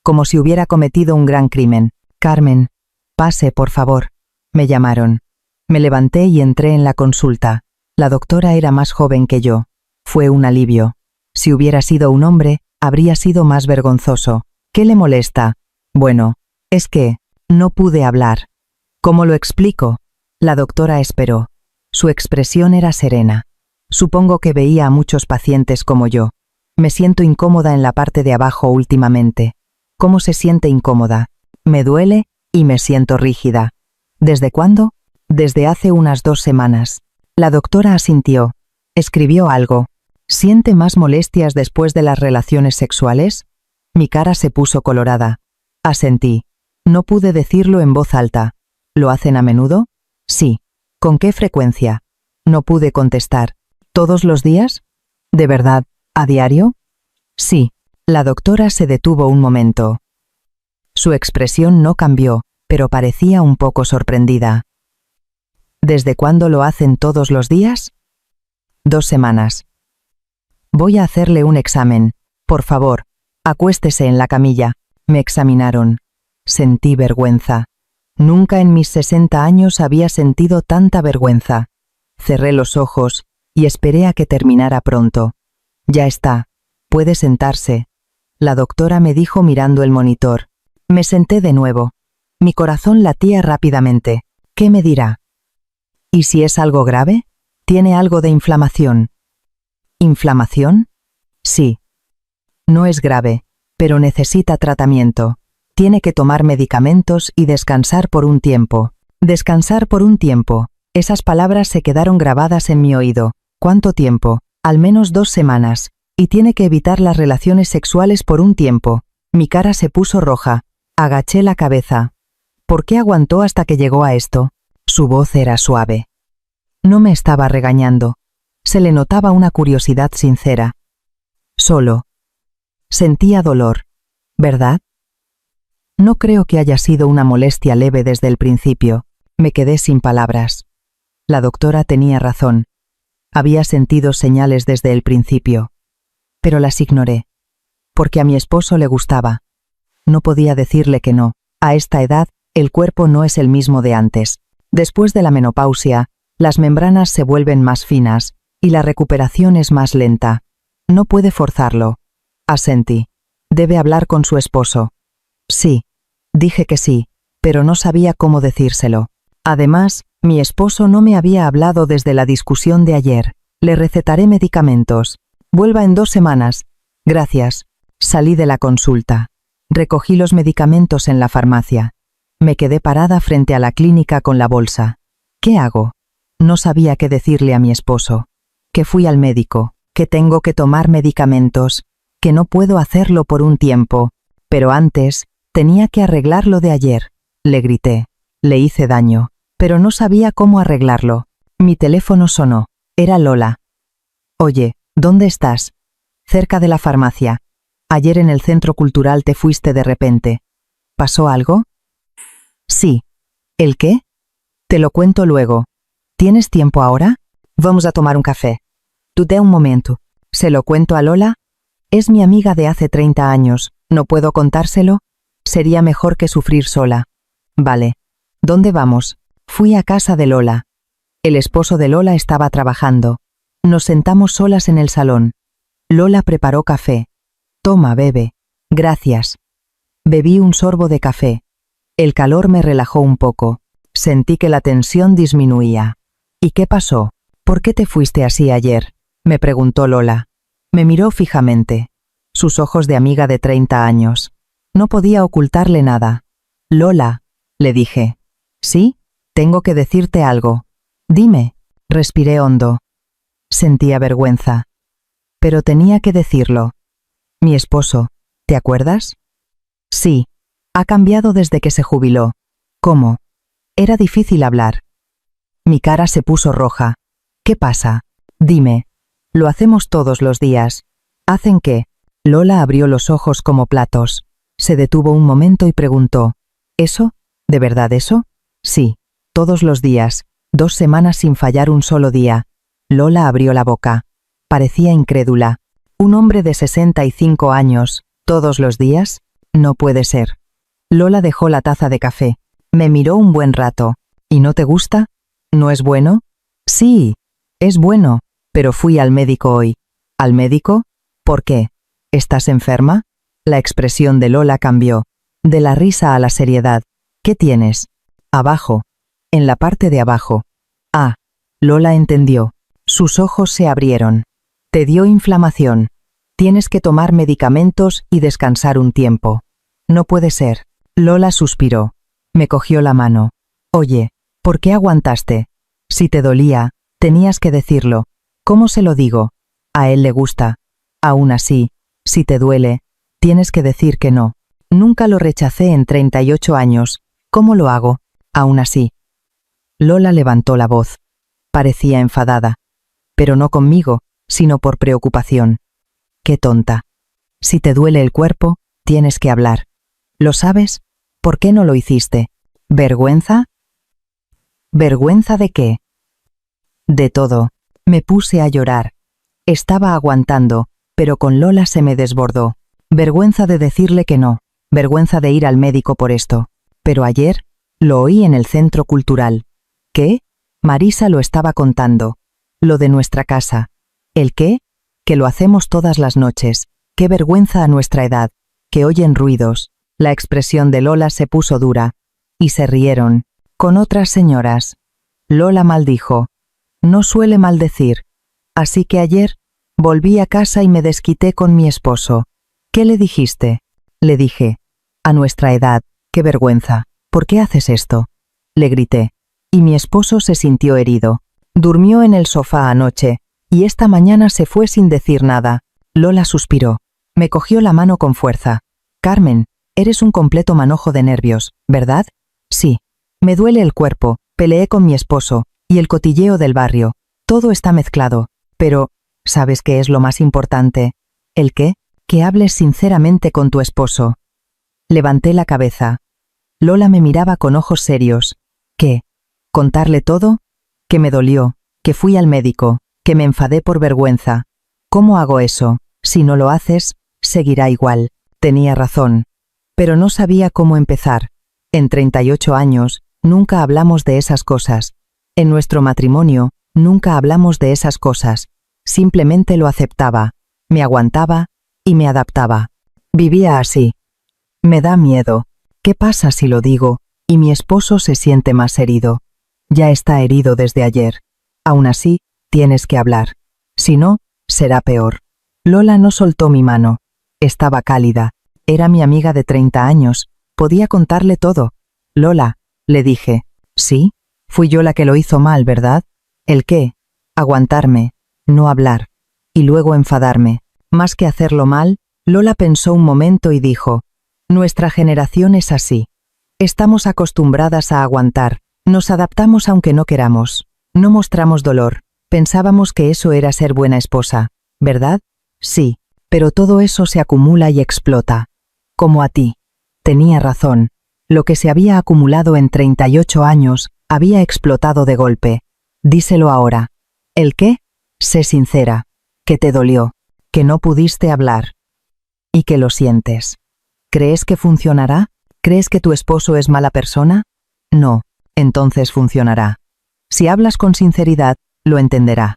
Como si hubiera cometido un gran crimen. Carmen, pase, por favor. Me llamaron. Me levanté y entré en la consulta. La doctora era más joven que yo. Fue un alivio. Si hubiera sido un hombre, habría sido más vergonzoso. ¿Qué le molesta? Bueno, es que no pude hablar. ¿Cómo lo explico? La doctora esperó. Su expresión era serena. Supongo que veía a muchos pacientes como yo. Me siento incómoda en la parte de abajo últimamente. ¿Cómo se siente incómoda? Me duele y me siento rígida. ¿Desde cuándo? Desde hace unas 2 semanas. La doctora asintió. Escribió algo. ¿Siente más molestias después de las relaciones sexuales? Mi cara se puso colorada. Asentí. No pude decirlo en voz alta. ¿Lo hacen a menudo? Sí. ¿Con qué frecuencia? No pude contestar. ¿Todos los días? ¿De verdad? ¿A diario? Sí. La doctora se detuvo un momento. Su expresión no cambió, pero parecía un poco sorprendida. ¿Desde cuándo lo hacen todos los días? 2 semanas. Voy a hacerle un examen. Por favor, acuéstese en la camilla. Me examinaron. Sentí vergüenza. Nunca en mis 60 años había sentido tanta vergüenza. Cerré los ojos y esperé a que terminara pronto. Ya está. Puede sentarse. La doctora me dijo mirando el monitor. Me senté de nuevo. Mi corazón latía rápidamente. ¿Qué me dirá? ¿Y si es algo grave? ¿Tiene algo de inflamación? ¿Inflamación? Sí. No es grave, pero necesita tratamiento. Tiene que tomar medicamentos y descansar por un tiempo. Descansar por un tiempo. Esas palabras se quedaron grabadas en mi oído. ¿Cuánto tiempo? Al menos 2 semanas. Y tiene que evitar las relaciones sexuales por un tiempo. Mi cara se puso roja. Agaché la cabeza. ¿Por qué aguantó hasta que llegó a esto? Su voz era suave. No me estaba regañando. Se le notaba una curiosidad sincera. Solo. Sentía dolor. ¿Verdad? No creo que haya sido una molestia leve desde el principio. Me quedé sin palabras. La doctora tenía razón. Había sentido señales desde el principio. Pero las ignoré. Porque a mi esposo le gustaba. No podía decirle que no. A esta edad, el cuerpo no es el mismo de antes. Después de la menopausia, las membranas se vuelven más finas y la recuperación es más lenta. No puede forzarlo. Asentí. Debe hablar con su esposo. Sí. Dije que sí, pero no sabía cómo decírselo. Además, mi esposo no me había hablado desde la discusión de ayer. Le recetaré medicamentos. Vuelva en 2 semanas. Gracias. Salí de la consulta. Recogí los medicamentos en la farmacia. Me quedé parada frente a la clínica con la bolsa. ¿Qué hago? No sabía qué decirle a mi esposo. Que fui al médico, que tengo que tomar medicamentos, que no puedo hacerlo por un tiempo, pero antes tenía que arreglar lo de ayer. Le grité. Le hice daño, pero no sabía cómo arreglarlo. Mi teléfono sonó. Era Lola. Oye, ¿dónde estás? Cerca de la farmacia. Ayer en el centro cultural te fuiste de repente. ¿Pasó algo? Sí. ¿El qué? Te lo cuento luego. ¿Tienes tiempo ahora? Vamos a tomar un café. Tú dé un momento. ¿Se lo cuento a Lola? Es mi amiga de hace 30 años. ¿No puedo contárselo? Sería mejor que sufrir sola. Vale. ¿Dónde vamos? Fui a casa de Lola. El esposo de Lola estaba trabajando. Nos sentamos solas en el salón. Lola preparó café. Toma, bebe. Gracias. Bebí un sorbo de café. El calor me relajó un poco. Sentí que la tensión disminuía. ¿Y qué pasó? ¿Por qué te fuiste así ayer? Me preguntó Lola. Me miró fijamente. Sus ojos de amiga de 30 años. No podía ocultarle nada. Lola, le dije. ¿Sí? Tengo que decirte algo. Dime. Respiré hondo. Sentía vergüenza. Pero tenía que decirlo. Mi esposo, ¿te acuerdas? Sí. Ha cambiado desde que se jubiló. ¿Cómo? Era difícil hablar. Mi cara se puso roja. ¿Qué pasa? Dime. Lo hacemos todos los días. ¿Hacen qué? Lola abrió los ojos como platos. Se detuvo un momento y preguntó. ¿Eso? ¿De verdad eso? Sí. Todos los días. 2 semanas sin fallar un solo día. Lola abrió la boca. Parecía incrédula. ¿Un hombre de 65 años, todos los días? No puede ser. Lola dejó la taza de café. Me miró un buen rato. ¿Y no te gusta? ¿No es bueno? Sí, es bueno, pero fui al médico hoy. ¿Al médico? ¿Por qué? ¿Estás enferma? La expresión de Lola cambió. De la risa a la seriedad. ¿Qué tienes? Abajo. En la parte de abajo. Ah, Lola entendió. Sus ojos se abrieron. Te dio inflamación. Tienes que tomar medicamentos y descansar un tiempo. No puede ser. Lola suspiró. Me cogió la mano. Oye, ¿por qué aguantaste? Si te dolía, tenías que decirlo. ¿Cómo se lo digo? A él le gusta. Aún así, si te duele, tienes que decir que no. Nunca lo rechacé en 38 años. ¿Cómo lo hago? Aún así. Lola levantó la voz. Parecía enfadada. Pero no conmigo, sino por preocupación. Qué tonta. Si te duele el cuerpo, tienes que hablar. ¿Lo sabes? ¿Por qué no lo hiciste? ¿Vergüenza? ¿Vergüenza de qué? De todo. Me puse a llorar. Estaba aguantando, pero con Lola se me desbordó. Vergüenza de decirle que no. Vergüenza de ir al médico por esto. Pero ayer, lo oí en el centro cultural. ¿Qué? Marisa lo estaba contando. Lo de nuestra casa. ¿El qué? Que lo hacemos todas las noches. Qué vergüenza a nuestra edad. Que oyen ruidos. La expresión de Lola se puso dura. Y se rieron. Con otras señoras. Lola maldijo. No suele maldecir. Así que ayer, volví a casa y me desquité con mi esposo. ¿Qué le dijiste? Le dije. A nuestra edad, qué vergüenza. ¿Por qué haces esto? Le grité. Y mi esposo se sintió herido. Durmió en el sofá anoche, y esta mañana se fue sin decir nada. Lola suspiró. Me cogió la mano con fuerza. Carmen, eres un completo manojo de nervios, ¿verdad? Sí. Me duele el cuerpo, peleé con mi esposo, y el cotilleo del barrio. Todo está mezclado. Pero, ¿sabes qué es lo más importante? ¿El qué? Que hables sinceramente con tu esposo. Levanté la cabeza. Lola me miraba con ojos serios. ¿Qué? ¿Contarle todo? Que me dolió, que fui al médico, que me enfadé por vergüenza. ¿Cómo hago eso? Si no lo haces, seguirá igual. Tenía razón. Pero no sabía cómo empezar. En 38 años, nunca hablamos de esas cosas. En nuestro matrimonio, nunca hablamos de esas cosas. Simplemente lo aceptaba, me aguantaba y me adaptaba. Vivía así. Me da miedo. ¿Qué pasa si lo digo y mi esposo se siente más herido? Ya está herido desde ayer. Aún así, tienes que hablar. Si no, será peor. Lola no soltó mi mano. Estaba cálida. Era mi amiga de 30 años. Podía contarle todo. Lola, le dije. ¿Sí? Fui yo la que lo hizo mal, ¿verdad? ¿El qué? Aguantarme, no hablar. Y luego enfadarme. Más que hacerlo mal, Lola pensó un momento y dijo. Nuestra generación es así. Estamos acostumbradas a aguantar. Nos adaptamos aunque no queramos. No mostramos dolor. Pensábamos que eso era ser buena esposa, ¿verdad? Sí, pero todo eso se acumula y explota. Como a ti. Tenía razón. Lo que se había acumulado en 38 años Había explotado de golpe. Díselo ahora. ¿El qué? Sé sincera. Que te dolió. Que no pudiste hablar. Y que lo sientes. ¿Crees que funcionará? ¿Crees que tu esposo es mala persona? No. Entonces funcionará. Si hablas con sinceridad, lo entenderá.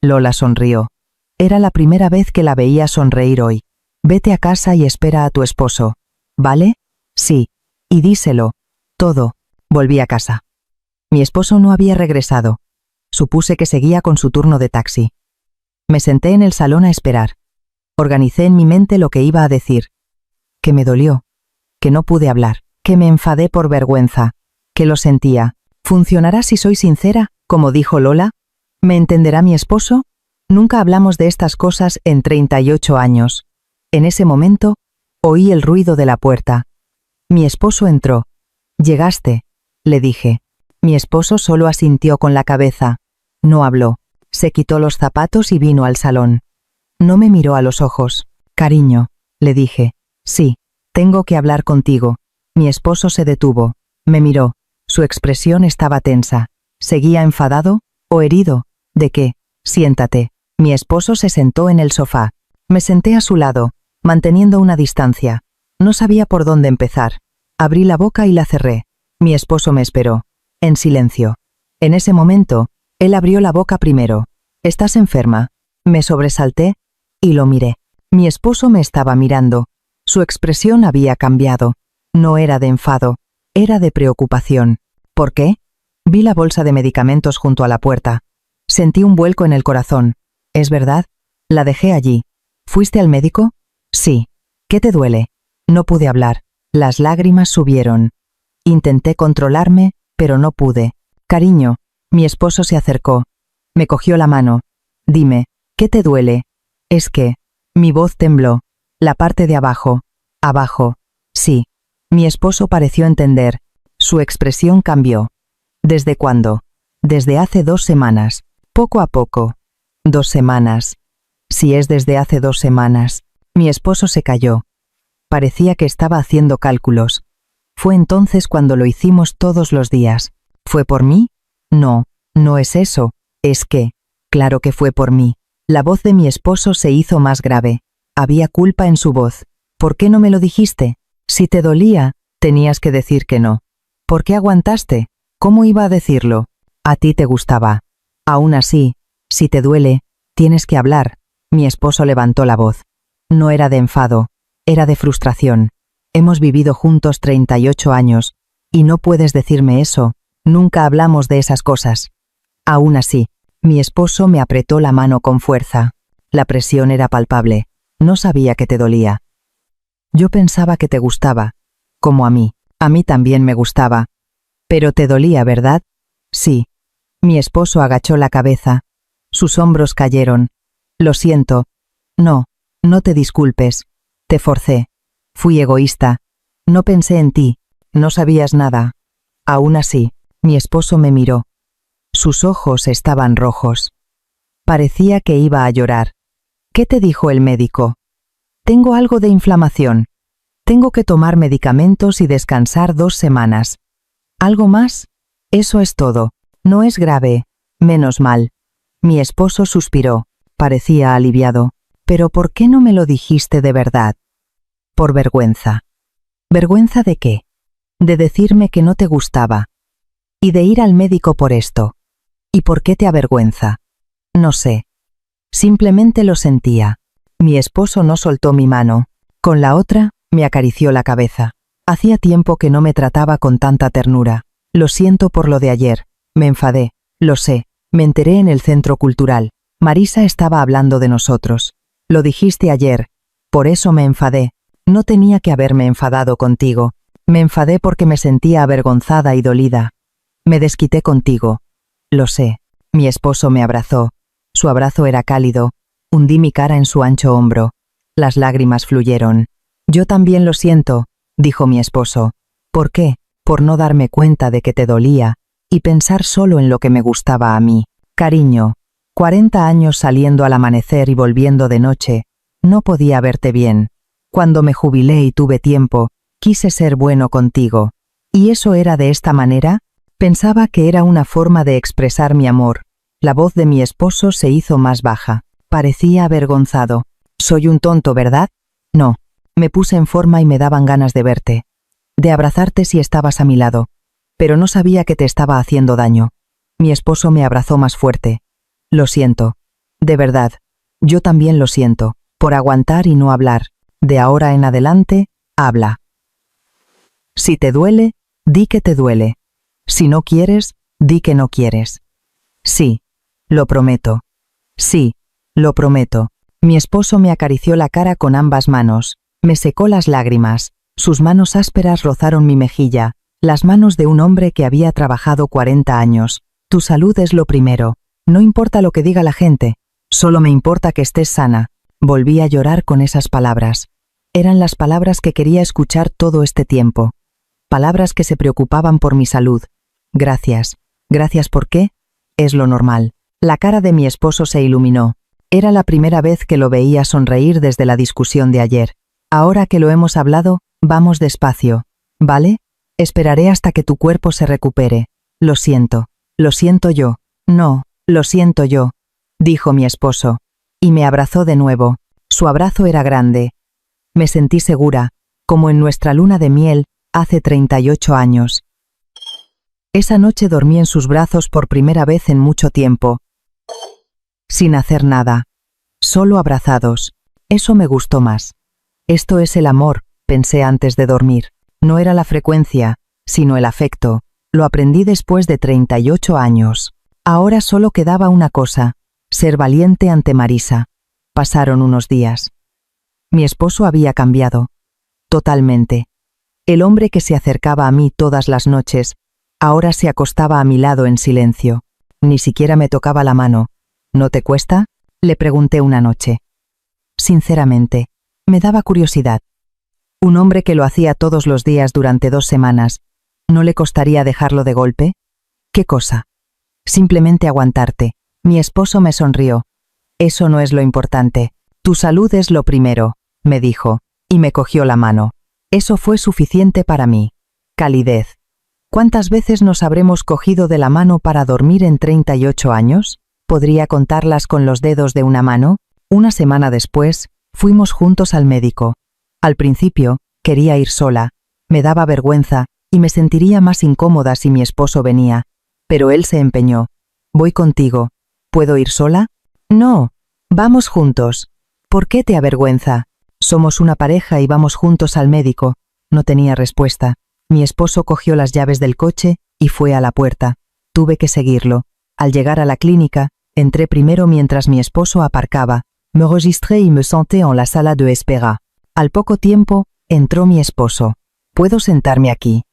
Lola sonrió. Era la primera vez que la veía sonreír hoy. Vete a casa y espera a tu esposo. ¿Vale? Sí. Y díselo. Todo. Volví a casa. Mi esposo no había regresado. Supuse que seguía con su turno de taxi. Me senté en el salón a esperar. Organicé en mi mente lo que iba a decir. Que me dolió. Que no pude hablar. Que me enfadé por vergüenza. Que lo sentía. ¿Funcionará si soy sincera, como dijo Lola? ¿Me entenderá mi esposo? Nunca hablamos de estas cosas en 38 años. En ese momento, oí el ruido de la puerta. Mi esposo entró. «Llegaste», le dije. Mi esposo solo asintió con la cabeza. No habló. Se quitó los zapatos y vino al salón. No me miró a los ojos. «Cariño», le dije. «Sí, tengo que hablar contigo». Mi esposo se detuvo. Me miró. Su expresión estaba tensa. ¿Seguía enfadado o herido? ¿De qué? Siéntate. Mi esposo se sentó en el sofá. Me senté a su lado, manteniendo una distancia. No sabía por dónde empezar. Abrí la boca y la cerré. Mi esposo me esperó, en silencio. En ese momento, él abrió la boca primero. «¿Estás enferma?» Me sobresalté y lo miré. Mi esposo me estaba mirando. Su expresión había cambiado. No era de enfado, era de preocupación. ¿Por qué? Vi la bolsa de medicamentos junto a la puerta. Sentí un vuelco en el corazón. ¿Es verdad? La dejé allí. ¿Fuiste al médico? Sí. ¿Qué te duele? No pude hablar. Las lágrimas subieron. Intenté controlarme, pero no pude. «Cariño», mi esposo se acercó. Me cogió la mano. «Dime, ¿qué te duele?» «Es que...» Mi voz tembló. «La parte de abajo». «Abajo». «Sí». Mi esposo pareció entender. Su expresión cambió. «¿Desde cuándo?» «Desde hace 2 semanas. Poco a poco». «2 semanas. Si es desde hace 2 semanas». Mi esposo se calló. Parecía que estaba haciendo cálculos. Fue entonces cuando lo hicimos todos los días. ¿Fue por mí? No, no es eso. Es que, claro que fue por mí. La voz de mi esposo se hizo más grave. Había culpa en su voz. ¿Por qué no me lo dijiste? Si te dolía, tenías que decir que no. ¿Por qué aguantaste? ¿Cómo iba a decirlo? A ti te gustaba. Aún así, si te duele, tienes que hablar. Mi esposo levantó la voz. No era de enfado, era de frustración. Hemos vivido juntos 38 años, y no puedes decirme eso. Nunca hablamos de esas cosas. Aún así, mi esposo me apretó la mano con fuerza. La presión era palpable. No sabía que te dolía. Yo pensaba que te gustaba, como a mí. A mí también me gustaba. Pero te dolía, ¿verdad? Sí. Mi esposo agachó la cabeza. Sus hombros cayeron. Lo siento. No, no te disculpes. Te forcé. Fui egoísta. No pensé en ti. No sabías nada. Aún así, mi esposo me miró. Sus ojos estaban rojos. Parecía que iba a llorar. ¿Qué te dijo el médico? Tengo algo de inflamación. Tengo que tomar medicamentos y descansar 2 semanas. ¿Algo más? Eso es todo. No es grave. Menos mal. Mi esposo suspiró. Parecía aliviado. ¿Pero por qué no me lo dijiste de verdad? Por vergüenza. ¿Vergüenza de qué? De decirme que no te gustaba. Y de ir al médico por esto. ¿Y por qué te avergüenza? No sé. Simplemente lo sentía. Mi esposo no soltó mi mano. Con la otra, me acarició la cabeza. Hacía tiempo que no me trataba con tanta ternura. Lo siento por lo de ayer. Me enfadé. Lo sé. Me enteré en el centro cultural. Marisa estaba hablando de nosotros. Lo dijiste ayer. Por eso me enfadé. No tenía que haberme enfadado contigo. Me enfadé porque me sentía avergonzada y dolida. Me desquité contigo. Lo sé. Mi esposo me abrazó. Su abrazo era cálido. Hundí mi cara en su ancho hombro. Las lágrimas fluyeron. Yo también lo siento, dijo mi esposo. ¿Por qué? Por no darme cuenta de que te dolía y pensar solo en lo que me gustaba a mí. Cariño, 40 años saliendo al amanecer y volviendo de noche. No podía verte bien. Cuando me jubilé y tuve tiempo, quise ser bueno contigo. ¿Y eso era de esta manera? Pensaba que era una forma de expresar mi amor. La voz de mi esposo se hizo más baja. Parecía avergonzado. «Soy un tonto, ¿verdad?» «No». Me puse en forma y me daban ganas de verte. De abrazarte si estabas a mi lado. Pero no sabía que te estaba haciendo daño. Mi esposo me abrazó más fuerte. «Lo siento. De verdad. Yo también lo siento. Por aguantar y no hablar. De ahora en adelante, habla. Si te duele, di que te duele. Si no quieres, di que no quieres. Sí, lo prometo. Sí, lo prometo». Mi esposo me acarició la cara con ambas manos. Me secó las lágrimas. Sus manos ásperas rozaron mi mejilla. Las manos de un hombre que había trabajado 40 años. Tu salud es lo primero. No importa lo que diga la gente. Solo me importa que estés sana. Volví a llorar con esas palabras. Eran las palabras que quería escuchar todo este tiempo. Palabras que se preocupaban por mi salud. Gracias. ¿Gracias por qué? Es lo normal. La cara de mi esposo se iluminó. Era la primera vez que lo veía sonreír desde la discusión de ayer. Ahora que lo hemos hablado, vamos despacio. ¿Vale? Esperaré hasta que tu cuerpo se recupere. Lo siento yo. No, lo siento yo, dijo mi esposo. Y me abrazó de nuevo. Su abrazo era grande. Me sentí segura, como en nuestra luna de miel, hace 38 años. Esa noche dormí en sus brazos por primera vez en mucho tiempo. Sin hacer nada. Solo abrazados. Eso me gustó más. Esto es el amor, pensé antes de dormir. No era la frecuencia, sino el afecto. Lo aprendí después de 38 años. Ahora solo quedaba una cosa: ser valiente ante Marisa. Pasaron unos días. Mi esposo había cambiado. Totalmente. El hombre que se acercaba a mí todas las noches, ahora se acostaba a mi lado en silencio. Ni siquiera me tocaba la mano. ¿No te cuesta?, le pregunté una noche. Sinceramente, me daba curiosidad. Un hombre que lo hacía todos los días durante 2 semanas, ¿no le costaría dejarlo de golpe? ¿Qué cosa? Simplemente aguantarte. Mi esposo me sonrió. Eso no es lo importante. Tu salud es lo primero, me dijo, y me cogió la mano. Eso fue suficiente para mí. Calidez. ¿Cuántas veces nos habremos cogido de la mano para dormir en 38 años? ¿Podría contarlas con los dedos de una mano? Una semana después, fuimos juntos al médico. Al principio, quería ir sola. Me daba vergüenza, y me sentiría más incómoda si mi esposo venía. Pero él se empeñó. «Voy contigo. ¿Puedo ir sola?» «No. Vamos juntos». «¿Por qué te avergüenza?» «Somos una pareja y vamos juntos al médico». No tenía respuesta. Mi esposo cogió las llaves del coche y fue a la puerta. Tuve que seguirlo. Al llegar a la clínica, entré primero mientras mi esposo aparcaba. Me registré y me senté en la sala de espera. Al poco tiempo, entró mi esposo. «¿Puedo sentarme aquí?»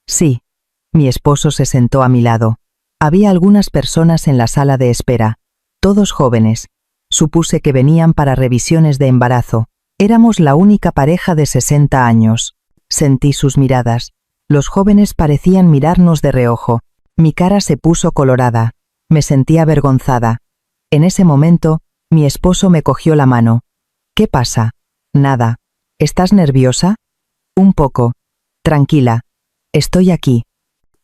«Sí». Mi esposo se sentó a mi lado. Había algunas personas en la sala de espera, todos jóvenes. Supuse que venían para revisiones de embarazo. Éramos la única pareja de 60 años. Sentí sus miradas. Los jóvenes parecían mirarnos de reojo. Mi cara se puso colorada. Me sentí avergonzada. En ese momento, mi esposo me cogió la mano. «¿Qué pasa?» «Nada. ¿Estás nerviosa?» «Un poco». «Tranquila. Estoy aquí».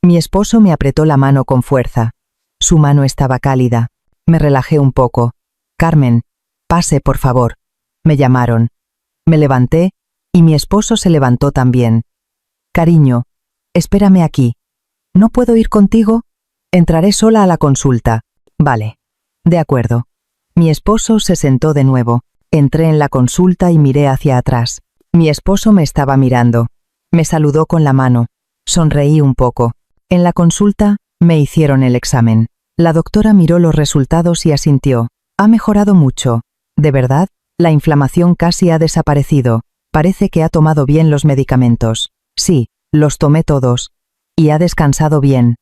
Mi esposo me apretó la mano con fuerza. Su mano estaba cálida. Me relajé un poco. «Carmen, pase, por favor». Me llamaron. Me levanté, y mi esposo se levantó también. «Cariño, espérame aquí». «¿No puedo ir contigo?» «Entraré sola a la consulta». «Vale». «De acuerdo». Mi esposo se sentó de nuevo. Entré en la consulta y miré hacia atrás. Mi esposo me estaba mirando. Me saludó con la mano. Sonreí un poco. En la consulta, me hicieron el examen. La doctora miró los resultados y asintió. «Ha mejorado mucho». «¿De verdad?» «La inflamación casi ha desaparecido. Parece que ha tomado bien los medicamentos». «Sí, los tomé todos». «¿Y ha descansado bien?»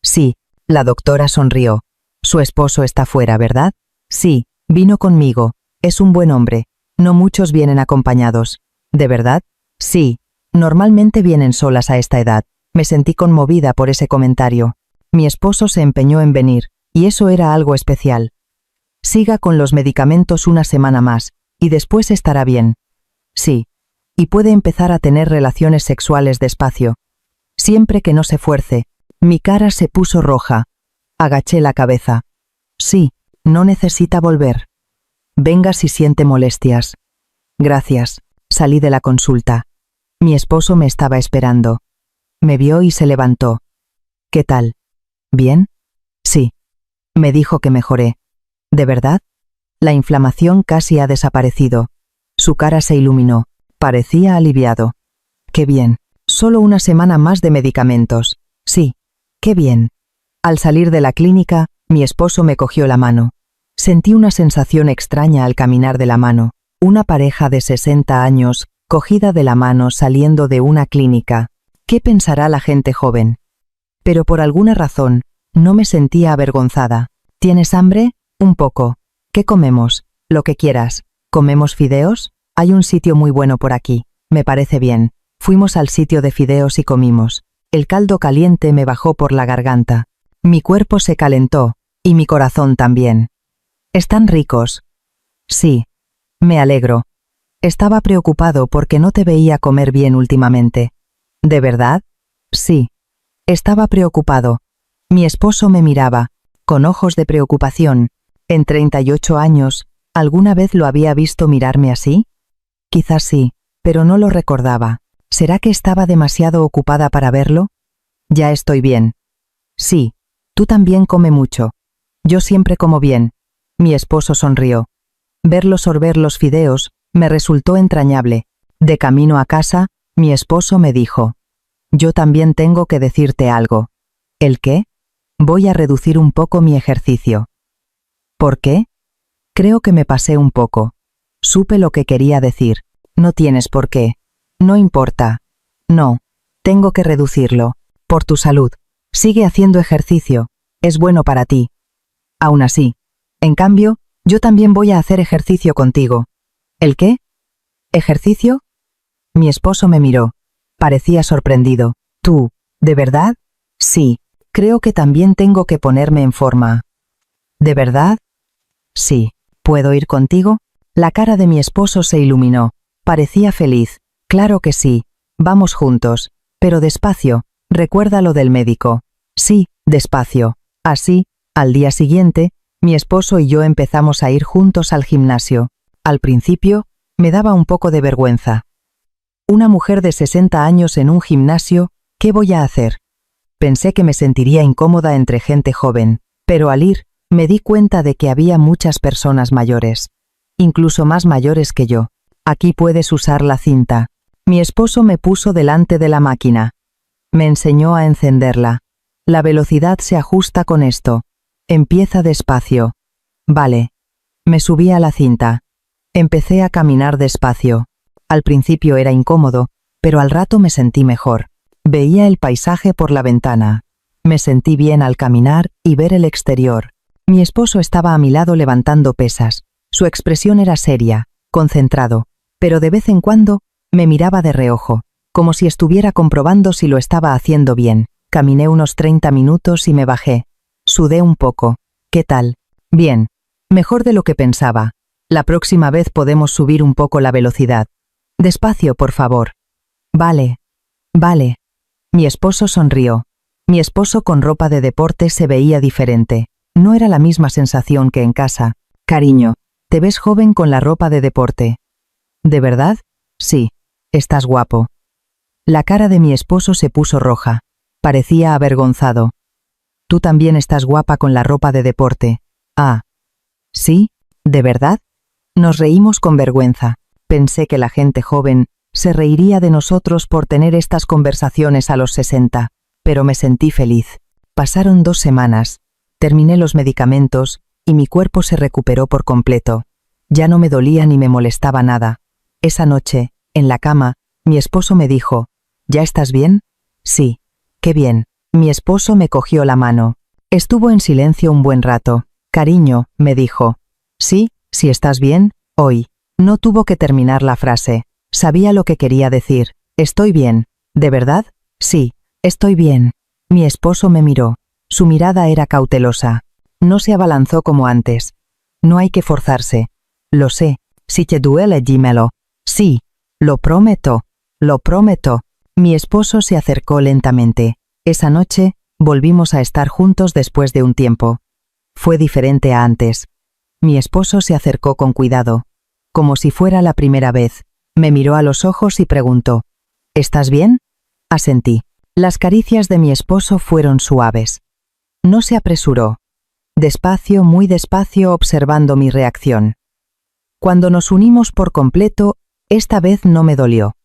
«Sí». La doctora sonrió. «Su esposo está fuera, ¿verdad?» «Sí, vino conmigo. Es un buen hombre. No muchos vienen acompañados». «¿De verdad?» «Sí. Normalmente vienen solas a esta edad». Me sentí conmovida por ese comentario. Mi esposo se empeñó en venir, y eso era algo especial. «Siga con los medicamentos una semana más, y después estará bien». «Sí. Y puede empezar a tener relaciones sexuales despacio. Siempre que no se fuerce. Mi cara se puso roja. Agaché la cabeza. Sí, no necesita volver. Venga si siente molestias. Gracias. Salí de la consulta. Mi esposo me estaba esperando. Me vio y se levantó. ¿Qué tal? ¿Bien? Sí. Me dijo que mejoré. ¿De verdad? La inflamación casi ha desaparecido. Su cara se iluminó. Parecía aliviado. Qué bien. Solo una semana más de medicamentos. Sí. Qué bien. Al salir de la clínica, mi esposo me cogió la mano. Sentí una sensación extraña al caminar de la mano. Una pareja de 60 años, cogida de la mano saliendo de una clínica. ¿Qué pensará la gente joven? Pero por alguna razón, no me sentía avergonzada. ¿Tienes hambre? Un poco. ¿Qué comemos? Lo que quieras. ¿Comemos fideos? Hay un sitio muy bueno por aquí. Me parece bien. Fuimos al sitio de fideos y comimos. El caldo caliente me bajó por la garganta. Mi cuerpo se calentó, y mi corazón también. ¿Están ricos? Sí. Me alegro. Estaba preocupado porque no te veía comer bien últimamente. ¿De verdad? Sí. Estaba preocupado. Mi esposo me miraba, con ojos de preocupación. En 38 años, ¿alguna vez lo había visto mirarme así? Quizás sí, pero no lo recordaba. ¿Será que estaba demasiado ocupada para verlo? Ya estoy bien. Sí, tú también come mucho. Yo siempre como bien. Mi esposo sonrió. Verlo sorber los fideos me resultó entrañable. De camino a casa, mi esposo me dijo: yo también tengo que decirte algo. ¿El qué? Voy a reducir un poco mi ejercicio. ¿Por qué? Creo que me pasé un poco. Supe lo que quería decir. No tienes por qué. No importa. No. Tengo que reducirlo. Por tu salud. Sigue haciendo ejercicio. Es bueno para ti. Aún así. En cambio, yo también voy a hacer ejercicio contigo. ¿El qué? ¿Ejercicio? Mi esposo me miró. Parecía sorprendido. ¿Tú, de verdad? Sí. Creo que también tengo que ponerme en forma. ¿De verdad? Sí. ¿Puedo ir contigo? La cara de mi esposo se iluminó. Parecía feliz. Claro que sí. Vamos juntos. Pero despacio. Recuerda lo del médico. Sí, despacio. Así, al día siguiente, mi esposo y yo empezamos a ir juntos al gimnasio. Al principio, me daba un poco de vergüenza. Una mujer de 60 años en un gimnasio, ¿qué voy a hacer? Pensé que me sentiría incómoda entre gente joven, pero al ir, me di cuenta de que había muchas personas mayores. Incluso más mayores que yo. Aquí puedes usar la cinta. Mi esposo me puso delante de la máquina. Me enseñó a encenderla. La velocidad se ajusta con esto. Empieza despacio. Vale. Me subí a la cinta. Empecé a caminar despacio. Al principio era incómodo, pero al rato me sentí mejor. Veía el paisaje por la ventana. Me sentí bien al caminar y ver el exterior. Mi esposo estaba a mi lado levantando pesas. Su expresión era seria, concentrado, pero de vez en cuando me miraba de reojo, como si estuviera comprobando si lo estaba haciendo bien. Caminé unos 30 minutos y me bajé. Sudé un poco. ¿Qué tal? Bien. Mejor de lo que pensaba. La próxima vez podemos subir un poco la velocidad. Despacio, por favor. Vale. Vale. Mi esposo sonrió. Mi esposo con ropa de deporte se veía diferente. No era la misma sensación que en casa. Cariño, te ves joven con la ropa de deporte. ¿De verdad? Sí. Estás guapo. La cara de mi esposo se puso roja. Parecía avergonzado. Tú también estás guapa con la ropa de deporte. Ah. ¿Sí? ¿De verdad? Nos reímos con vergüenza. Pensé que la gente joven se reiría de nosotros por tener estas conversaciones a los 60, pero me sentí feliz. Pasaron 2 semanas. Terminé los medicamentos y mi cuerpo se recuperó por completo. Ya no me dolía ni me molestaba nada. Esa noche, en la cama, mi esposo me dijo: ¿Ya estás bien? Sí. Qué bien. Mi esposo me cogió la mano. Estuvo en silencio un buen rato. Cariño, me dijo. Sí, si estás bien, hoy. No tuvo que terminar la frase. Sabía lo que quería decir. Estoy bien. ¿De verdad? Sí, estoy bien. Mi esposo me miró. Su mirada era cautelosa. No se abalanzó como antes. No hay que forzarse. Lo sé. Si te duele, dímelo. Sí. Lo prometo. Lo prometo. Mi esposo se acercó lentamente. Esa noche, Volvimos a estar juntos después de un tiempo. Fue diferente a antes. Mi esposo se acercó con cuidado. Como si fuera la primera vez, me miró a los ojos y preguntó: ¿Estás bien? Asentí. Las caricias de mi esposo fueron suaves. No se apresuró. Despacio, muy despacio, observando mi reacción. Cuando nos unimos por completo, esta vez no me dolió.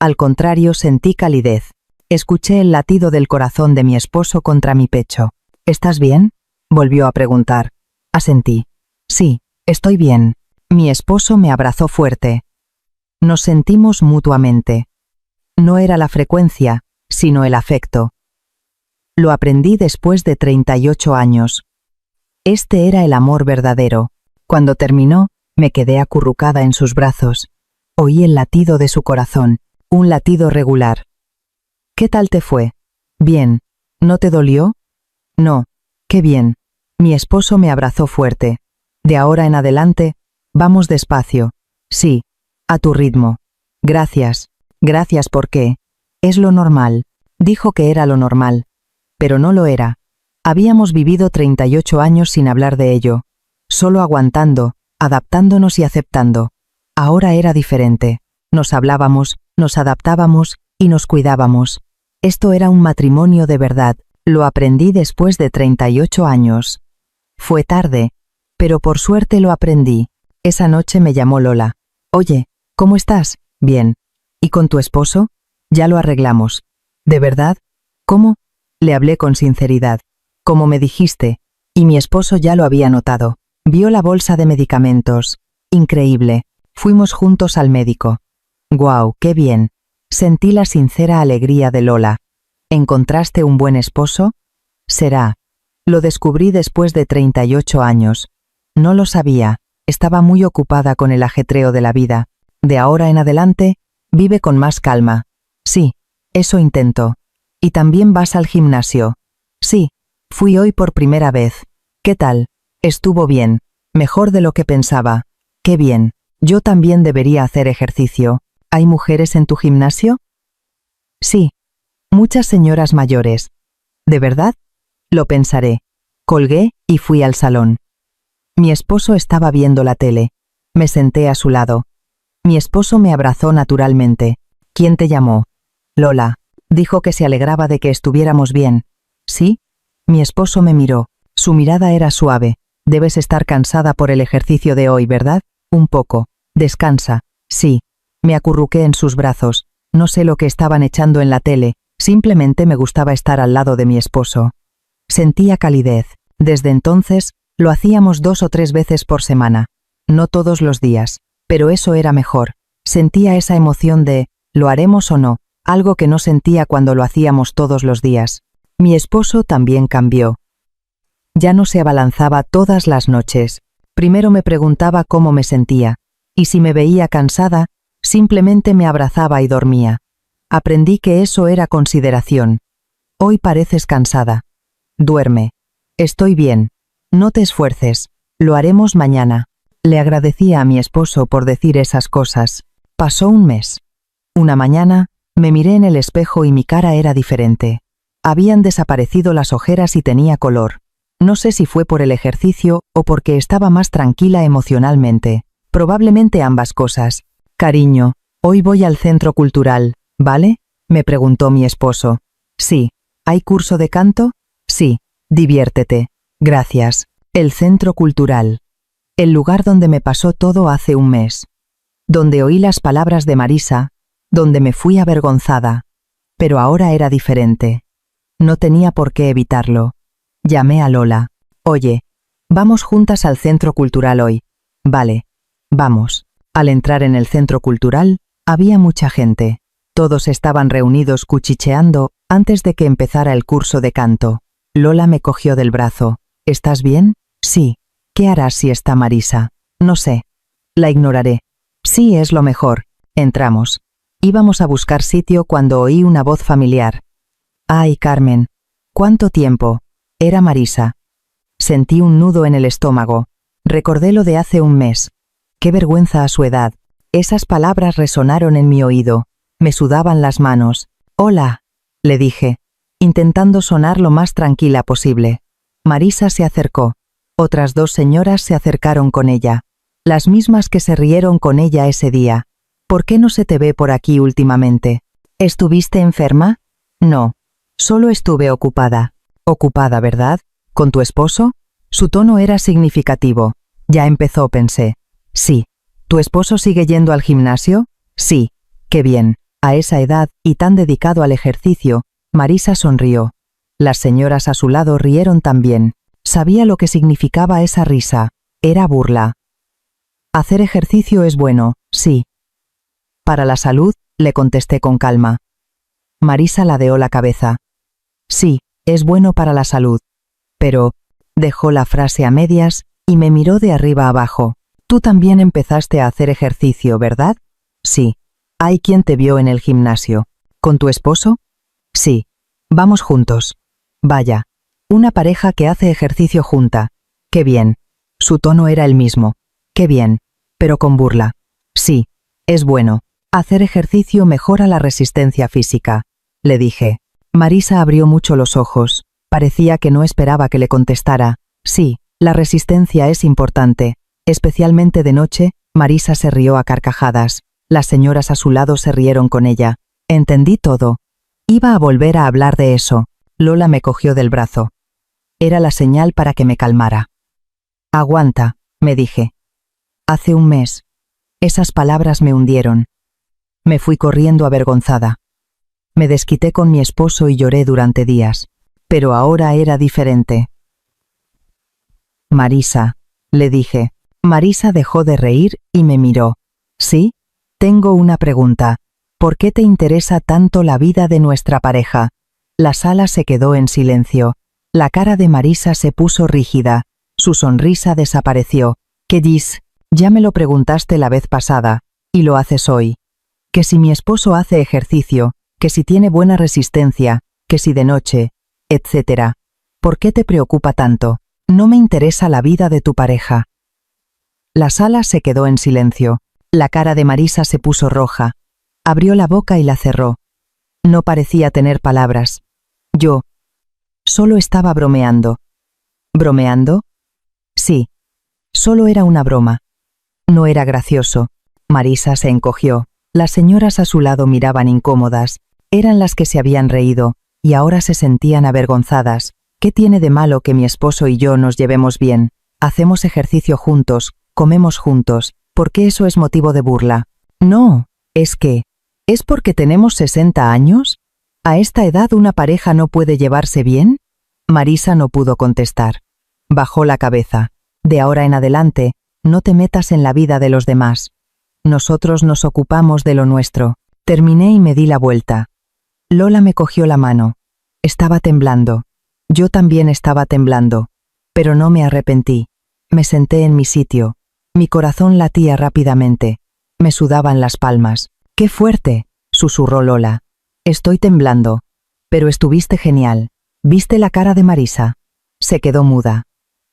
Al contrario, sentí calidez. Escuché el latido del corazón de mi esposo contra mi pecho. ¿Estás bien?, volvió a preguntar. Asentí. Sí, estoy bien. Mi esposo me abrazó fuerte. Nos sentimos mutuamente. No era la frecuencia, sino el afecto. Lo aprendí después de 38 años. Este era el amor verdadero. Cuando terminó, me quedé acurrucada en sus brazos. Oí el latido de su corazón, un latido regular. ¿Qué tal te fue? Bien. ¿No te dolió? No. Qué bien. Mi esposo me abrazó fuerte. De ahora en adelante, vamos despacio. Sí, a tu ritmo. Gracias. Gracias porque es lo normal. Dijo que era lo normal. Pero no lo era. Habíamos vivido 38 años sin hablar de ello. Solo aguantando, adaptándonos y aceptando. Ahora era diferente. Nos hablábamos, nos adaptábamos y nos cuidábamos. Esto era un matrimonio de verdad. Lo aprendí después de 38 años. Fue tarde, pero por suerte lo aprendí. Esa noche me llamó Lola. Oye, ¿cómo estás? Bien. ¿Y con tu esposo? Ya lo arreglamos. ¿De verdad? ¿Cómo? Le hablé con sinceridad. Como me dijiste, y mi esposo ya lo había notado. Vio la bolsa de medicamentos. Increíble. Fuimos juntos al médico. ¡Guau, qué bien! Sentí la sincera alegría de Lola. ¿Encontraste un buen esposo? Será. Lo descubrí después de 38 años. No lo sabía. Estaba muy ocupada con el ajetreo de la vida. De ahora en adelante, vive con más calma. Sí, eso intento. ¿Y también vas al gimnasio? Sí, fui hoy por primera vez. ¿Qué tal? Estuvo bien. Mejor de lo que pensaba. Qué bien. Yo también debería hacer ejercicio. ¿Hay mujeres en tu gimnasio? Sí. Muchas señoras mayores. ¿De verdad? Lo pensaré. Colgué y fui al salón. Mi esposo estaba viendo la tele. Me senté a su lado. Mi esposo me abrazó naturalmente. ¿Quién te llamó? Lola. Dijo que se alegraba de que estuviéramos bien. ¿Sí? Mi esposo me miró. Su mirada era suave. Debes estar cansada por el ejercicio de hoy, ¿verdad? Un poco. Descansa. Sí. Me acurruqué en sus brazos. No sé lo que estaban echando en la tele. Simplemente me gustaba estar al lado de mi esposo. Sentía calidez. Desde entonces, lo hacíamos 2 o 3 veces por semana. No todos los días. Pero eso era mejor. Sentía esa emoción de, ¿lo haremos o no? Algo que no sentía cuando lo hacíamos todos los días. Mi esposo también cambió. Ya no se abalanzaba todas las noches. Primero me preguntaba cómo me sentía. Y si me veía cansada, simplemente me abrazaba y dormía. Aprendí que eso era consideración. Hoy pareces cansada. Duerme. Estoy bien. No te esfuerces. Lo haremos mañana. Le agradecía a mi esposo por decir esas cosas. Pasó un mes. Una mañana, me miré en el espejo y mi cara era diferente. Habían desaparecido las ojeras y tenía color. No sé si fue por el ejercicio o porque estaba más tranquila emocionalmente. Probablemente ambas cosas. Cariño, hoy voy al centro cultural, ¿vale? Me preguntó mi esposo. Sí. ¿Hay curso de canto? Sí. Diviértete. Gracias. El centro cultural. El lugar donde me pasó todo hace un mes. Donde oí las palabras de Marisa, donde me fui avergonzada. Pero ahora era diferente. No tenía por qué evitarlo. Llamé a Lola. Oye, vamos juntas al centro cultural hoy. Vale. Vamos. Al entrar en el centro cultural, había mucha gente. Todos estaban reunidos cuchicheando antes de que empezara el curso de canto. Lola me cogió del brazo. ¿Estás bien? Sí. ¿Qué harás si está Marisa? No sé. La ignoraré. Sí, es lo mejor. Entramos. Íbamos a buscar sitio cuando oí una voz familiar. ¡Ay, Carmen! ¿Cuánto tiempo? Era Marisa. Sentí un nudo en el estómago. Recordé lo de hace un mes. ¡Qué vergüenza a su edad! Esas palabras resonaron en mi oído. Me sudaban las manos. «Hola», le dije. intentando sonar lo más tranquila posible. Marisa se acercó. Otras 2 señoras se acercaron con ella. Las mismas que se rieron con ella ese día. ¿Por qué no se te ve por aquí últimamente? ¿Estuviste enferma? No. Solo estuve ocupada. Ocupada, ¿verdad? ¿Con tu esposo? Su tono era significativo. Ya empezó, pensé. Sí. ¿Tu esposo sigue yendo al gimnasio? Sí. Qué bien. A esa edad, y tan dedicado al ejercicio, Marisa sonrió. Las señoras a su lado rieron también. Sabía lo que significaba esa risa. Era burla. Hacer ejercicio es bueno, sí. Para la salud, le contesté con calma. Marisa ladeó la cabeza. Sí, es bueno para la salud. Pero, dejó la frase a medias, y me miró de arriba abajo. Tú también empezaste a hacer ejercicio, ¿verdad? Sí. Hay quien te vio en el gimnasio. ¿Con tu esposo? Sí. Vamos juntos. Vaya. Una pareja que hace ejercicio junta. Qué bien. Su tono era el mismo. Qué bien. Pero con burla. Sí. Es bueno. Hacer ejercicio mejora la resistencia física. Le dije. Marisa abrió mucho los ojos. Parecía que no esperaba que le contestara. Sí, la resistencia es importante. Especialmente de noche, Marisa se rió a carcajadas. Las señoras a su lado se rieron con ella. Entendí todo. Iba a volver a hablar de eso. Lola me cogió del brazo. Era la señal para que me calmara. Aguanta, me dije. Hace un mes. Esas palabras me hundieron. Me fui corriendo avergonzada. Me desquité con mi esposo y lloré durante días. Pero ahora era diferente. Marisa, le dije. Marisa dejó de reír y me miró. ¿Sí? Tengo una pregunta. ¿Por qué te interesa tanto la vida de nuestra pareja? La sala se quedó en silencio. La cara de Marisa se puso rígida. Su sonrisa desapareció. ¿Qué dices? Ya me lo preguntaste la vez pasada, y lo haces hoy. Que si mi esposo hace ejercicio, que si tiene buena resistencia, que si de noche, etc. ¿Por qué te preocupa tanto? No me interesa la vida de tu pareja. La sala se quedó en silencio. La cara de Marisa se puso roja. Abrió la boca y la cerró. No parecía tener palabras. Yo solo estaba bromeando. ¿Bromeando? Sí. Solo era una broma. No era gracioso. Marisa se encogió. Las señoras a su lado miraban incómodas. Eran las que se habían reído, y ahora se sentían avergonzadas. ¿Qué tiene de malo que mi esposo y yo nos llevemos bien? Hacemos ejercicio juntos, comemos juntos. ¿Por qué eso es motivo de burla? No, es que... ¿Es porque tenemos 60 años? ¿A esta edad una pareja no puede llevarse bien? Marisa no pudo contestar. Bajó la cabeza. De ahora en adelante, no te metas en la vida de los demás. Nosotros nos ocupamos de lo nuestro. Terminé y me di la vuelta. Lola me cogió la mano. Estaba temblando. Yo también estaba temblando. Pero no me arrepentí. Me senté en mi sitio. Mi corazón latía rápidamente. Me sudaban las palmas. ¡Qué fuerte!, susurró Lola. Estoy temblando. Pero estuviste genial. ¿Viste la cara de Marisa? Se quedó muda.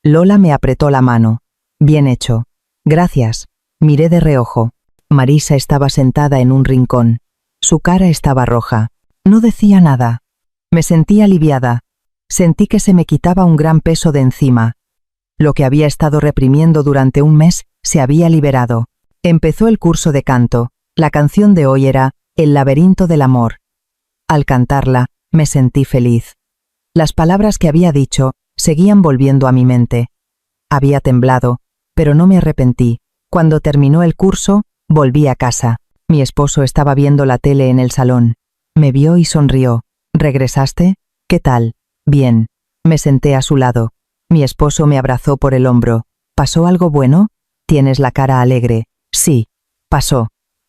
Lola me apretó la mano. Bien hecho. Gracias. Miré de reojo. Marisa estaba sentada en un rincón. Su cara estaba roja. No decía nada. Me sentí aliviada. Sentí que se me quitaba un gran peso de encima. Lo que había estado reprimiendo durante un mes se había liberado. Empezó el curso de canto. La canción de hoy era El laberinto del amor. Al cantarla, me sentí feliz. Las palabras que había dicho seguían volviendo a mi mente. Había temblado, pero no me arrepentí. Cuando terminó el curso, volví a casa. Mi esposo estaba viendo la tele en el salón. Me vio y sonrió. ¿Regresaste? ¿Qué tal? Bien. Me senté a su lado. Mi esposo me abrazó por el hombro. ¿Pasó algo bueno? Tienes la cara alegre. Sí. Pasó.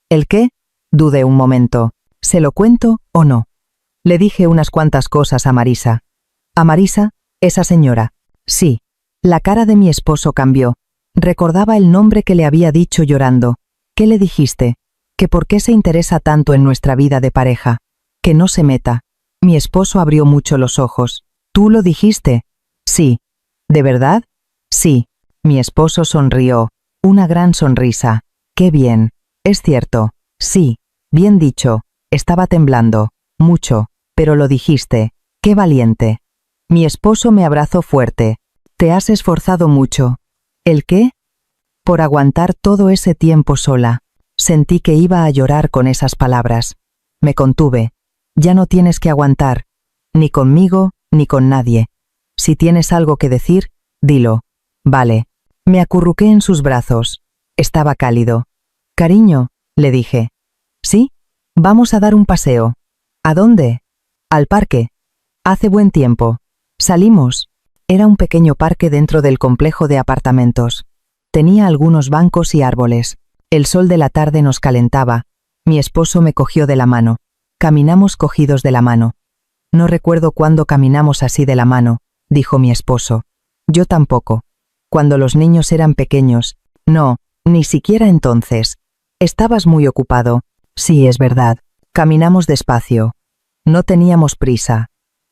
¿El qué? Dudé un momento. ¿Se lo cuento o no? Le dije unas cuantas cosas a Marisa. ¿A Marisa? Esa señora. Sí. La cara de mi esposo cambió. Recordaba el nombre que le había dicho llorando. ¿Qué le dijiste? ¿Que por qué se interesa tanto en nuestra vida de pareja? Que no se meta. Mi esposo abrió mucho los ojos. ¿Tú lo dijiste? Sí. ¿De verdad? Sí. Mi esposo sonrió. Una gran sonrisa. ¡Qué bien! Es cierto. Sí. Bien dicho. Estaba temblando. Mucho. Pero lo dijiste. ¡Qué valiente! Mi esposo me abrazó fuerte. Te has esforzado mucho. ¿El qué? Por aguantar todo ese tiempo sola. Sentí que iba a llorar con esas palabras. Me contuve. Ya no tienes que aguantar. Ni conmigo, ni con nadie. Si tienes algo que decir, dilo. Vale. Me acurruqué en sus brazos. Estaba cálido. Cariño, le dije. ¿Sí? Vamos a dar un paseo. ¿A dónde? Al parque. Hace buen tiempo. Salimos. Era un pequeño parque dentro del complejo de apartamentos. Tenía algunos bancos y árboles. El sol de la tarde nos calentaba. Mi esposo me cogió de la mano. Caminamos cogidos de la mano. No recuerdo cuándo caminamos así de la mano, dijo mi esposo. Yo tampoco. Cuando los niños eran pequeños. No, ni siquiera entonces. Estabas muy ocupado. Sí, es verdad. Caminamos despacio. No teníamos prisa.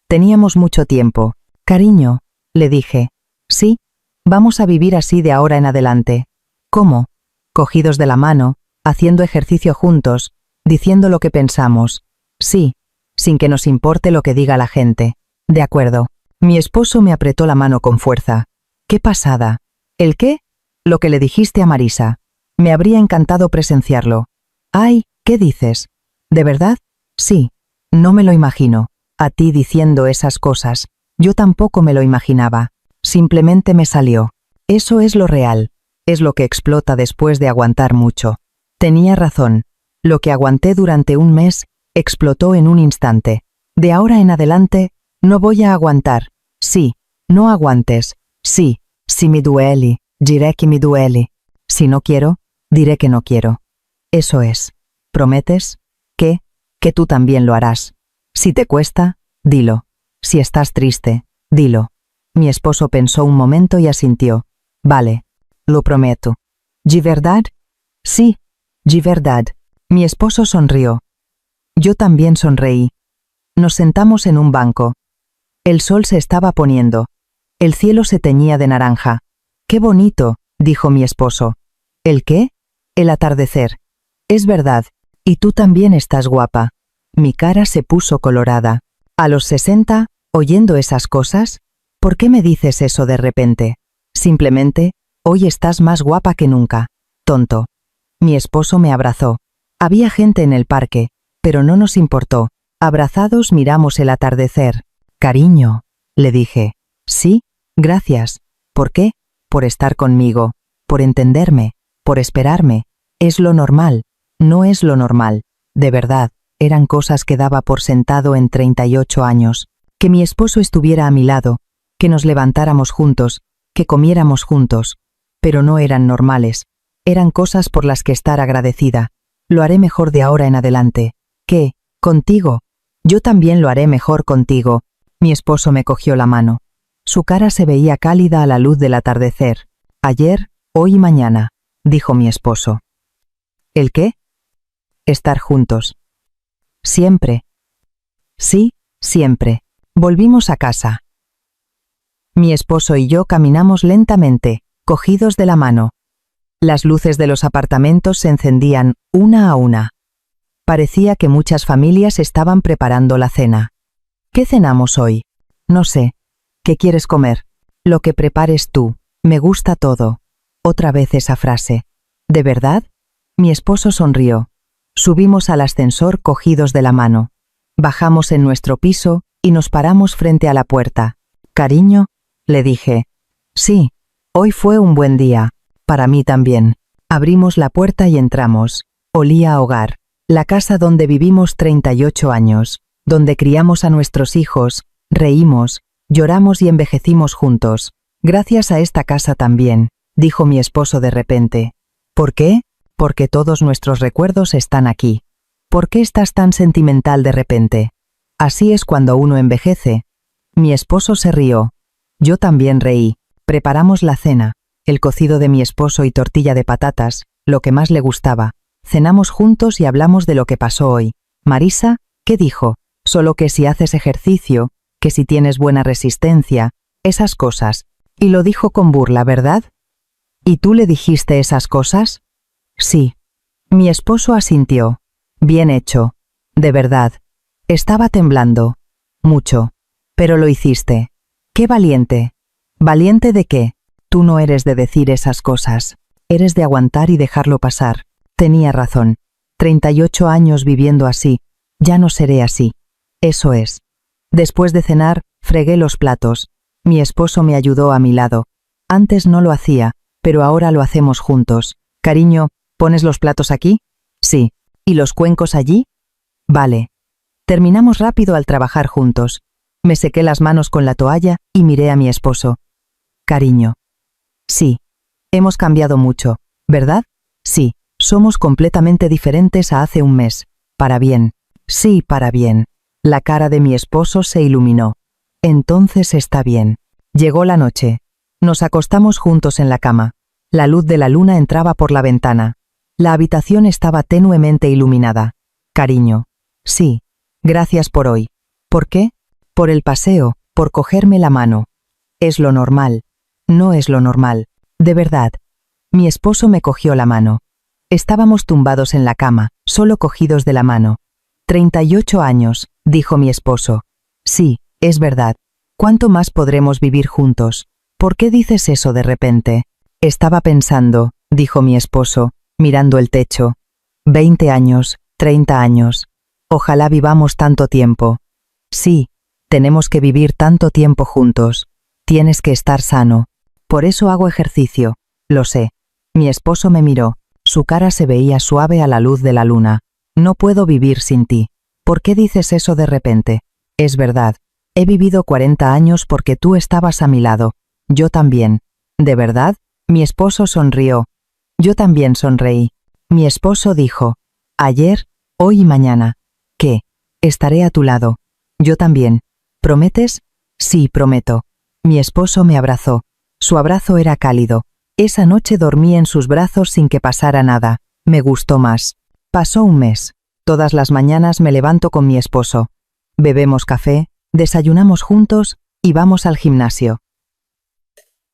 Teníamos mucho tiempo. Cariño, le dije. Sí, vamos a vivir así de ahora en adelante. ¿Cómo? Cogidos de la mano, haciendo ejercicio juntos, diciendo lo que pensamos. Sí, sin que nos importe lo que diga la gente. De acuerdo. Mi esposo me apretó la mano con fuerza. ¡Qué pasada! ¿El qué? Lo que le dijiste a Marisa. Me habría encantado presenciarlo. ¡Ay! ¿Qué dices? ¿De verdad? Sí. No me lo imagino. A ti diciendo esas cosas. Yo tampoco me lo imaginaba. Simplemente me salió. Eso es lo real. Es lo que explota después de aguantar mucho. Tenía razón. Lo que aguanté durante un mes, explotó en un instante. De ahora en adelante, no voy a aguantar. Sí, no aguantes. Sí, si mi dueli, diré que mi dueli. Si no quiero, diré que no quiero. Eso es. ¿Prometes? Que tú también lo harás. Si te cuesta, dilo. Si estás triste, dilo. Mi esposo pensó un momento y asintió. Vale, lo prometo. ¿De verdad? Sí, de verdad. Mi esposo sonrió. Yo también sonreí. Nos sentamos en un banco. El sol se estaba poniendo. El cielo se teñía de naranja. ¡Qué bonito!, dijo mi esposo. ¿El qué? El atardecer. Es verdad, y tú también estás guapa. Mi cara se puso colorada. A los 60, oyendo esas cosas, ¿por qué me dices eso de repente? Simplemente, hoy estás más guapa que nunca. Tonto. Mi esposo me abrazó. Había gente en el parque, pero no nos importó. Abrazados miramos el atardecer. Cariño, le dije. Sí, gracias. ¿Por qué? Por estar conmigo, por entenderme, por esperarme. Es lo normal. No es lo normal. De verdad, eran cosas que daba por sentado en 38 años. Que mi esposo estuviera a mi lado, que nos levantáramos juntos, que comiéramos juntos. Pero no eran normales. Eran cosas por las que estar agradecida. Lo haré mejor de ahora en adelante. ¿Qué? ¿Contigo? Yo también lo haré mejor contigo. Mi esposo me cogió la mano. Su cara se veía cálida a la luz del atardecer. Ayer, hoy y mañana, dijo mi esposo. ¿El qué? Estar juntos. Siempre. Sí, siempre. Volvimos a casa. Mi esposo y yo caminamos lentamente, cogidos de la mano. Las luces de los apartamentos se encendían, una a una. Parecía que muchas familias estaban preparando la cena. ¿Qué cenamos hoy? No sé. ¿Qué quieres comer? Lo que prepares tú. Me gusta todo. Otra vez esa frase. ¿De verdad? Mi esposo sonrió. Subimos al ascensor cogidos de la mano. Bajamos en nuestro piso y nos paramos frente a la puerta. Cariño, le dije. Sí, hoy fue un buen día. Para mí también. Abrimos la puerta y entramos. Olía a hogar. La casa donde vivimos 38 años, donde criamos a nuestros hijos, reímos, lloramos y envejecimos juntos. Gracias a esta casa también, dijo mi esposo de repente. ¿Por qué? Porque todos nuestros recuerdos están aquí. ¿Por qué estás tan sentimental de repente? Así es cuando uno envejece. Mi esposo se rió. Yo también reí. Preparamos la cena, el cocido de mi esposo y tortilla de patatas, lo que más le gustaba. Cenamos juntos y hablamos de lo que pasó hoy. Marisa, ¿qué dijo? Solo que si haces ejercicio, que si tienes buena resistencia, esas cosas. Y lo dijo con burla, ¿verdad? ¿Y tú le dijiste esas cosas? Sí. Mi esposo asintió. Bien hecho. De verdad. Estaba temblando. Mucho. Pero lo hiciste. ¡Qué valiente! ¿Valiente de qué? Tú no eres de decir esas cosas. Eres de aguantar y dejarlo pasar. Tenía razón. 38 años viviendo así. Ya no seré así. Eso es. Después de cenar, fregué los platos. Mi esposo me ayudó a mi lado. Antes no lo hacía, pero ahora lo hacemos juntos. Cariño, ¿pones los platos aquí? Sí. ¿Y los cuencos allí? Vale. Terminamos rápido al trabajar juntos. Me sequé las manos con la toalla y miré a mi esposo. Cariño. Sí. Hemos cambiado mucho, ¿verdad? Sí. Somos completamente diferentes a hace un mes. Para bien. Sí, para bien. La cara de mi esposo se iluminó. Entonces está bien. Llegó la noche. Nos acostamos juntos en la cama. La luz de la luna entraba por la ventana. La habitación estaba tenuemente iluminada. Cariño. Sí. Gracias por hoy. ¿Por qué? Por el paseo, por cogerme la mano. Es lo normal. No es lo normal. De verdad. Mi esposo me cogió la mano. Estábamos tumbados en la cama, solo cogidos de la mano. 38 años, dijo mi esposo. Sí, es verdad. ¿Cuánto más podremos vivir juntos? ¿Por qué dices eso de repente? Estaba pensando, dijo mi esposo, mirando el techo. 20 años, 30 años. Ojalá vivamos tanto tiempo. Sí, tenemos que vivir tanto tiempo juntos. Tienes que estar sano. Por eso hago ejercicio. Lo sé. Mi esposo me miró. Su cara se veía suave a la luz de la luna. No puedo vivir sin ti. ¿Por qué dices eso de repente? Es verdad. He vivido 40 años porque tú estabas a mi lado. Yo también. ¿De verdad? Mi esposo sonrió. Yo también sonreí. Mi esposo dijo, ayer, hoy y mañana. ¿Qué? Estaré a tu lado. Yo también. ¿Prometes? Sí, prometo. Mi esposo me abrazó. Su abrazo era cálido. Esa noche dormí en sus brazos sin que pasara nada. Me gustó más. Pasó un mes. Todas las mañanas me levanto con mi esposo. Bebemos café, desayunamos juntos y vamos al gimnasio.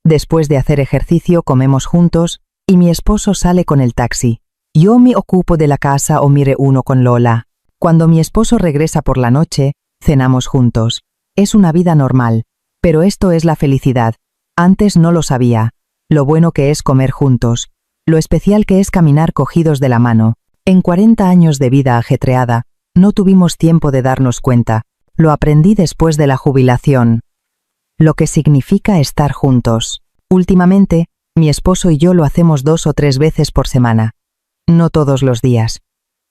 Después de hacer ejercicio comemos juntos y mi esposo sale con el taxi. Yo me ocupo de la casa o me reúno con Lola. Cuando mi esposo regresa por la noche, cenamos juntos. Es una vida normal, pero esto es la felicidad. Antes no lo sabía. Lo bueno que es comer juntos. Lo especial que es caminar cogidos de la mano. En 40 años de vida ajetreada, no tuvimos tiempo de darnos cuenta. Lo aprendí después de la jubilación. Lo que significa estar juntos. Últimamente, mi esposo y yo lo hacemos 2 o 3 veces por semana. No todos los días.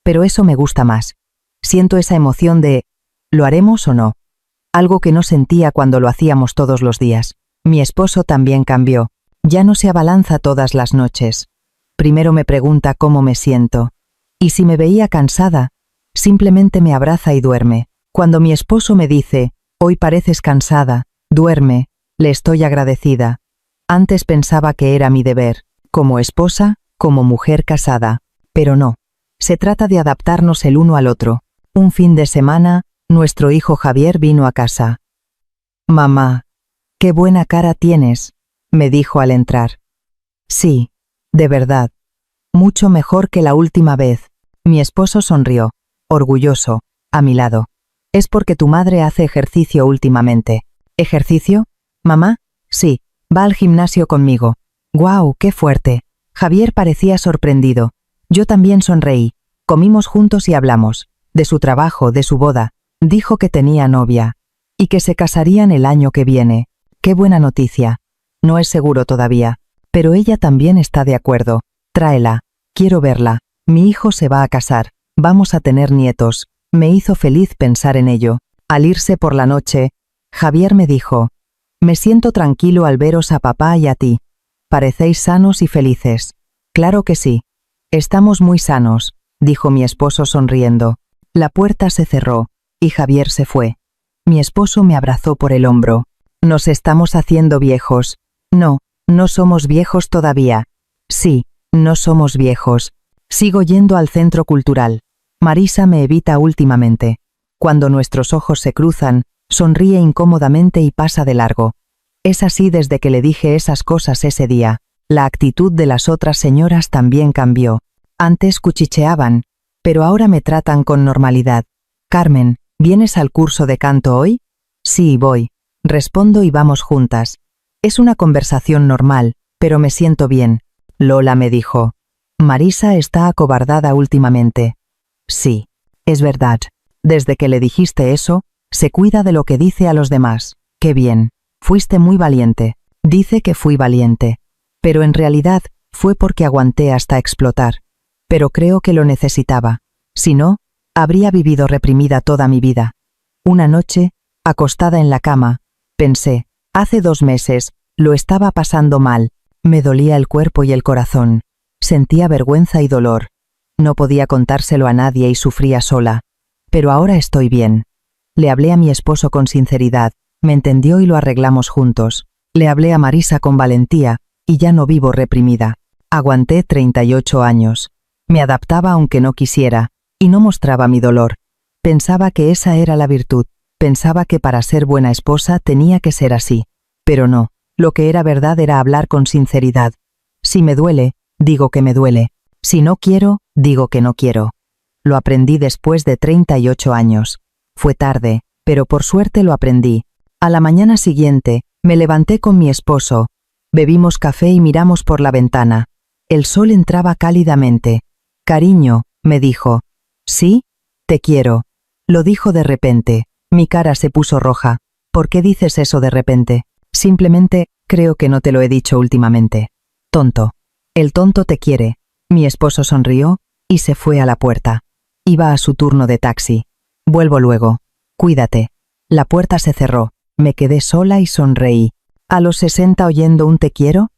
Pero eso me gusta más. Siento esa emoción de, ¿lo haremos o no? Algo que no sentía cuando lo hacíamos todos los días. Mi esposo también cambió. Ya no se abalanza todas las noches. Primero me pregunta cómo me siento. Y si me veía cansada, simplemente me abraza y duerme. Cuando mi esposo me dice, hoy pareces cansada, duerme, le estoy agradecida. Antes pensaba que era mi deber, como esposa, como mujer casada. Pero no. Se trata de adaptarnos el uno al otro. Un fin de semana, nuestro hijo Javier vino a casa. Mamá, qué buena cara tienes, me dijo al entrar. Sí, de verdad. Mucho mejor que la última vez. Mi esposo sonrió, orgulloso, a mi lado. Es porque tu madre hace ejercicio últimamente. ¿Ejercicio? ¿Mamá? Sí, va al gimnasio conmigo. ¡Guau, qué fuerte! Javier parecía sorprendido. Yo también sonreí. Comimos juntos y hablamos. De su trabajo, de su boda. Dijo que tenía novia. Y que se casarían el año que viene. ¡Qué buena noticia! No es seguro todavía. Pero ella también está de acuerdo. Tráela. Quiero verla. Mi hijo se va a casar. Vamos a tener nietos. Me hizo feliz pensar en ello. Al irse por la noche, Javier me dijo, me siento tranquilo al veros a papá y a ti. Parecéis sanos y felices. Claro que sí. Estamos muy sanos, dijo mi esposo sonriendo. La puerta se cerró, y Javier se fue. Mi esposo me abrazó por el hombro. Nos estamos haciendo viejos. No, no somos viejos todavía. Sí, no somos viejos. Sigo yendo al centro cultural. Marisa me evita últimamente. Cuando nuestros ojos se cruzan, sonríe incómodamente y pasa de largo. Es así desde que le dije esas cosas ese día. La actitud de las otras señoras también cambió. Antes cuchicheaban, pero ahora me tratan con normalidad. Carmen, ¿vienes al curso de canto hoy? Sí, voy. Respondo y vamos juntas. Es una conversación normal, pero me siento bien. Lola me dijo. Marisa está acobardada últimamente. Sí, es verdad. Desde que le dijiste eso, se cuida de lo que dice a los demás. Qué bien. Fuiste muy valiente. Dice que fui valiente. Pero en realidad fue porque aguanté hasta explotar. Pero creo que lo necesitaba. Si no, habría vivido reprimida toda mi vida. Una noche, acostada en la cama, pensé, hace 2 meses, lo estaba pasando mal. Me dolía el cuerpo y el corazón. Sentía vergüenza y dolor. No podía contárselo a nadie y sufría sola. Pero ahora estoy bien. Le hablé a mi esposo con sinceridad, me entendió y lo arreglamos juntos. Le hablé a Marisa con valentía, y ya no vivo reprimida. Aguanté 38 años. Me adaptaba aunque no quisiera, y no mostraba mi dolor. Pensaba que esa era la virtud. Pensaba que para ser buena esposa tenía que ser así. Pero no, lo que era verdad era hablar con sinceridad. Si me duele, digo que me duele. Si no quiero, digo que no quiero. Lo aprendí después de 38 años. Fue tarde, pero por suerte lo aprendí. A la mañana siguiente, me levanté con mi esposo. Bebimos café y miramos por la ventana. El sol entraba cálidamente. Cariño, me dijo. Sí, te quiero. Lo dijo de repente. Mi cara se puso roja. ¿Por qué dices eso de repente? Simplemente, creo que no te lo he dicho últimamente. Tonto. El tonto te quiere. Mi esposo sonrió y se fue a la puerta. Iba a su turno de taxi. Vuelvo luego. Cuídate. La puerta se cerró. Me quedé sola y sonreí. ¿A los 60 oyendo un te quiero?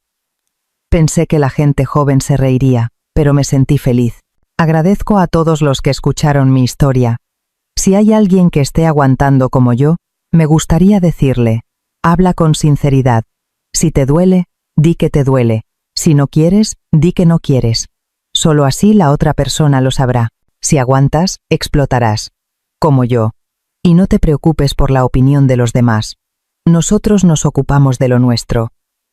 Pensé que la gente joven se reiría, pero me sentí feliz. Agradezco a todos los que escucharon mi historia. Si hay alguien que esté aguantando como yo, me gustaría decirle, habla con sinceridad. Si te duele, di que te duele. Si no quieres, di que no quieres. Solo así la otra persona lo sabrá. Si aguantas, explotarás. Como yo. Y no te preocupes por la opinión de los demás. Nosotros nos ocupamos de lo nuestro.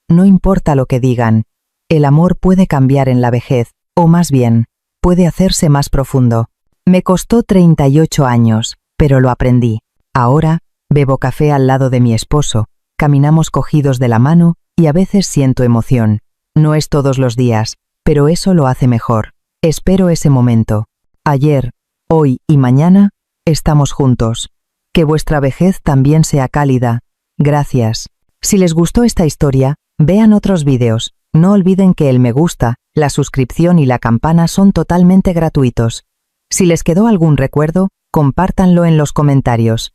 No importa lo que digan. El amor puede cambiar en la vejez, o más bien, puede hacerse más profundo. Me costó 38 años, pero lo aprendí. Ahora, bebo café al lado de mi esposo, caminamos cogidos de la mano y a veces siento emoción. No es todos los días, pero eso lo hace mejor. Espero ese momento. Ayer, hoy y mañana, estamos juntos. Que vuestra vejez también sea cálida. Gracias. Si les gustó esta historia, vean otros vídeos. No olviden que el me gusta, la suscripción y la campana son totalmente gratuitos. Si les quedó algún recuerdo, compártanlo en los comentarios.